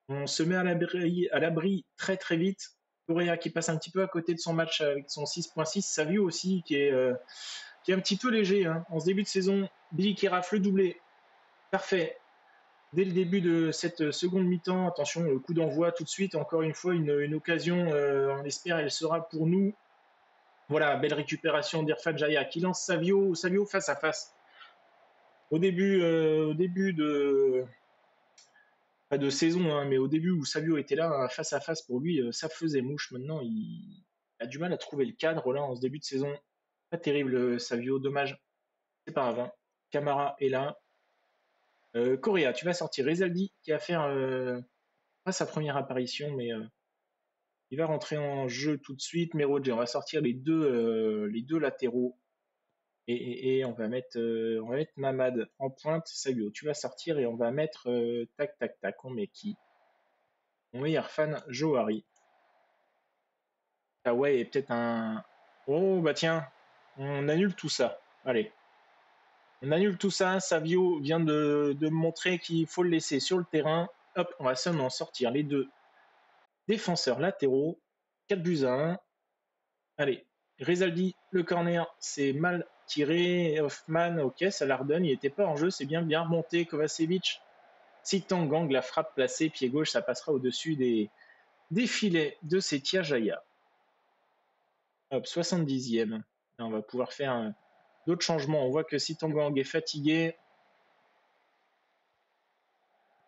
On se met à l'abri très très vite. Correa qui passe un petit peu à côté de son match avec son 6.6. Savio aussi qui est un petit peu léger. Hein. En ce début de saison, Billy Kiraf le doublé. Parfait. Dès le début de cette seconde mi-temps, attention, le coup d'envoi tout de suite, encore une fois, une occasion, on espère, elle sera pour nous. Voilà, belle récupération d'Irfan Jaya qui lance Savio face à face. Au début pas de saison, hein, mais au début où Savio était là, face à face pour lui, ça faisait mouche. Maintenant, il a du mal à trouver le cadre là en ce début de saison. Pas terrible, Savio, dommage. C'est pas grave. Hein. Camara est là. Correa, tu vas sortir. Rezaldi qui va faire pas sa première apparition, mais il va rentrer en jeu tout de suite. Merodje, on va sortir les deux latéraux. Et on va mettre Mamad en pointe. Savio, tu vas sortir et on va mettre tac tac tac. On met qui? On met Irfan Johari. Ah ouais, et peut-être un. Oh bah tiens, on annule tout ça. Allez. On annule tout ça. Savio vient de me montrer qu'il faut le laisser sur le terrain. Hop, on va seulement sortir les deux défenseurs latéraux. 4 buts à 1. Allez, Rezaldi, le corner, c'est mal tiré. Hoffman, ok, ça la redonne. Il n'était pas en jeu, c'est bien remonté. Kovacevic, Sitangang, la frappe placée, pied gauche, ça passera au-dessus des filets de Setia Jaya. Hop, 70e. Là, on va pouvoir faire d'autres changements. On voit que Sitangang est fatigué.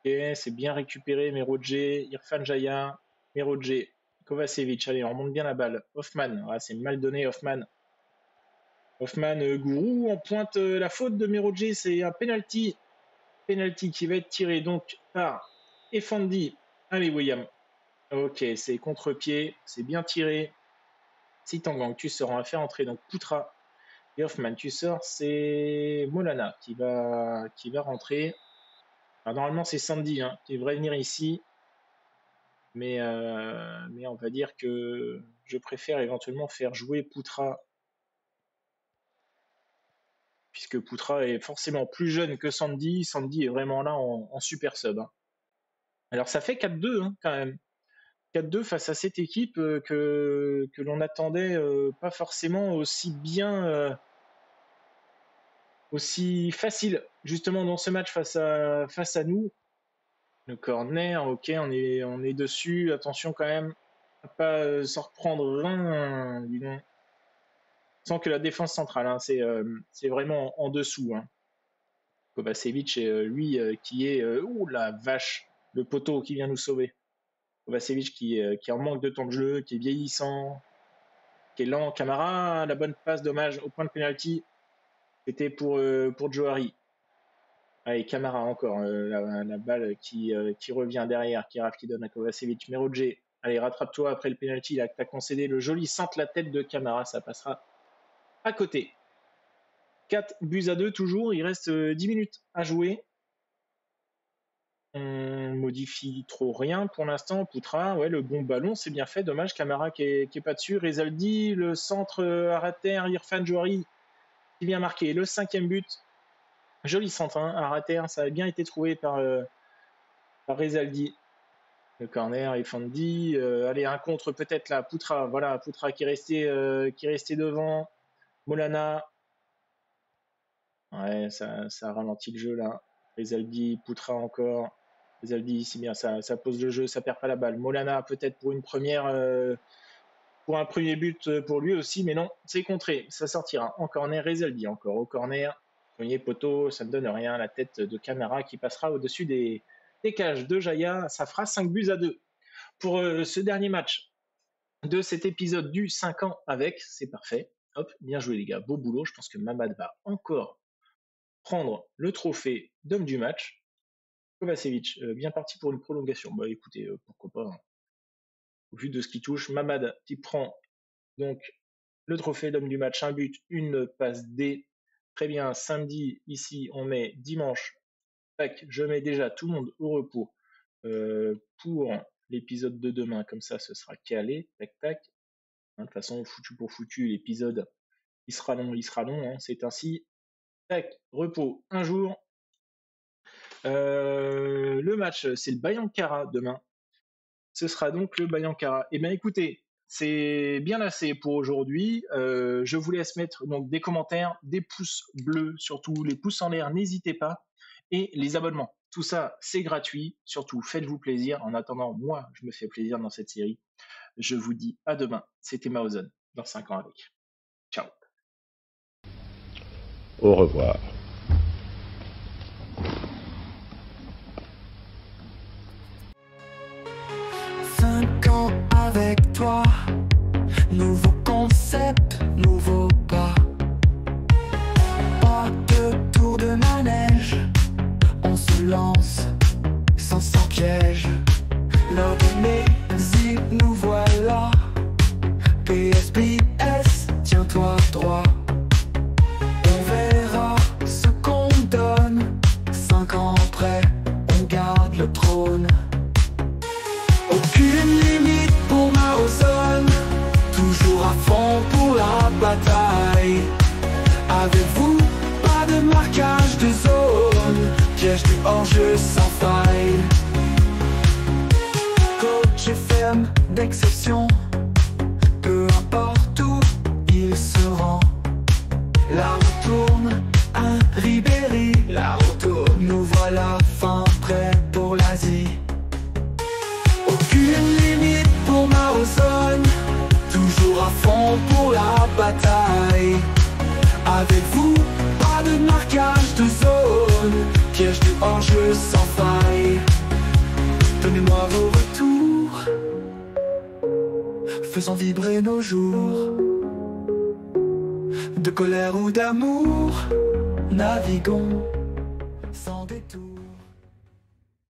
Ok, c'est bien récupéré. Merodje, Irfan Jaya, Merodje, Kovacevic. Allez, on remonte bien la balle. Hoffman, ah, c'est mal donné, Hoffman. Hoffman, Gourou en pointe la faute de Merodje, c'est un penalty. Penalty qui va être tiré donc par Efendi. Allez, William. Ok, c'est contre-pied, c'est bien tiré. Si Tangang, tu sors, on va faire entrer donc Poutra et Hoffman. Tu sors, c'est Molana qui va rentrer. Alors, normalement, c'est Sandy hein, qui devrait venir ici. Mais on va dire que je préfère éventuellement faire jouer Poutra puisque Poutra est forcément plus jeune que Sandy. Sandy est vraiment là en super sub. Hein. Alors ça fait 4-2 hein, quand même. 4-2 face à cette équipe que l'on attendait pas forcément aussi bien, aussi facile justement dans ce match face à nous. Le corner, ok, on est dessus. Attention quand même, à pas s'en reprendre un, dis donc. Sans que la défense centrale, hein, c'est vraiment en dessous. Hein. Kovacevic, lui, qui est... ouh la vache, le poteau qui vient nous sauver. Kovacevic qui est en manque de temps de jeu, qui est vieillissant, qui est lent. Camara, la bonne passe, dommage, au point de penalty. C'était pour Johari. Allez, Camara encore, la balle qui revient derrière, qui donne à Kovacevic. Merodje, allez, rattrape-toi après le penalty, là, que t'as concédé. Le joli centre la tête de Camara, ça passera à côté. 4 buts à 2 toujours, il reste 10 minutes à jouer. On modifie trop rien pour l'instant. Poutra, ouais, le bon ballon, c'est bien fait. Dommage, Camara qui est pas dessus. Rezaldi, le centre à terre, Irfan Johari qui vient marquer le 5e but. Joli centre hein, à terre, ça a bien été trouvé par Rezaldi. Le corner, Efendi. Allez, un contre peut-être là. Poutra, voilà, Poutra qui est resté devant. Molana. Ouais, ça ralentit le jeu là. Rezaldi, Poutra encore. Zaldi ici bien, ça pose le jeu, ça perd pas la balle. Molana peut-être pour pour un premier but pour lui aussi, mais non, c'est contré. Ça sortira en corner. Rezaldi encore au corner. Premier poteau, ça ne donne rien. La tête de Camara qui passera au-dessus des cages de Jaya. Ça fera 5-2 pour ce dernier match de cet épisode du 5 ans avec. C'est parfait. Hop, bien joué les gars, beau boulot. Je pense que Mamad va encore prendre le trophée d'homme du match. Kovacevic, bien parti pour une prolongation. Bah écoutez, pourquoi pas. Hein. Au vu de ce qui touche, Mamad qui prend donc le trophée d'homme du match, un but, une passe D. Très bien, samedi, ici, on met dimanche. Tac, je mets déjà tout le monde au repos pour l'épisode de demain. Comme ça, ce sera calé. Tac, tac. Hein, de toute façon, foutu pour foutu, l'épisode, il sera long. Hein, c'est ainsi. Tac, repos, un jour. Le match, c'est le Bayankara demain. Ce sera donc le Bayankara. Eh bien, écoutez, c'est bien assez pour aujourd'hui. Je vous laisse mettre donc des commentaires, des pouces bleus, surtout les pouces en l'air, n'hésitez pas, et les abonnements. Tout ça, c'est gratuit. Surtout, faites-vous plaisir. En attendant, moi, je me fais plaisir dans cette série. Je vous dis à demain. C'était Maozone, dans 5 ans avec. Ciao. Au revoir. Avec toi, nouveau concept, nouveau pas. Pas de tour de manège, on se lance sans piège. L'heure donnée, zip, nous voilà. PSBS, tiens-toi droit. On verra ce qu'on donne. 5 ans après, on garde le trône. Aucune limite pour Maozone, toujours à fond pour la bataille. Avec vous, pas de marquage de zone, piège du hors-jeu sans faille. Coach et ferme d'exception, peu importe où il se rend. La roue tourne, un Ribéry, la roue tourne, nous voilà fin prêts pour l'Asie. Aucune limite pour Maozone, toujours à fond pour la bataille. Avec vous, pas de marquage de zone, piège du hors-jeu sans faille. Donnez-moi vos retours, faisant vibrer nos jours. De colère ou d'amour, naviguons.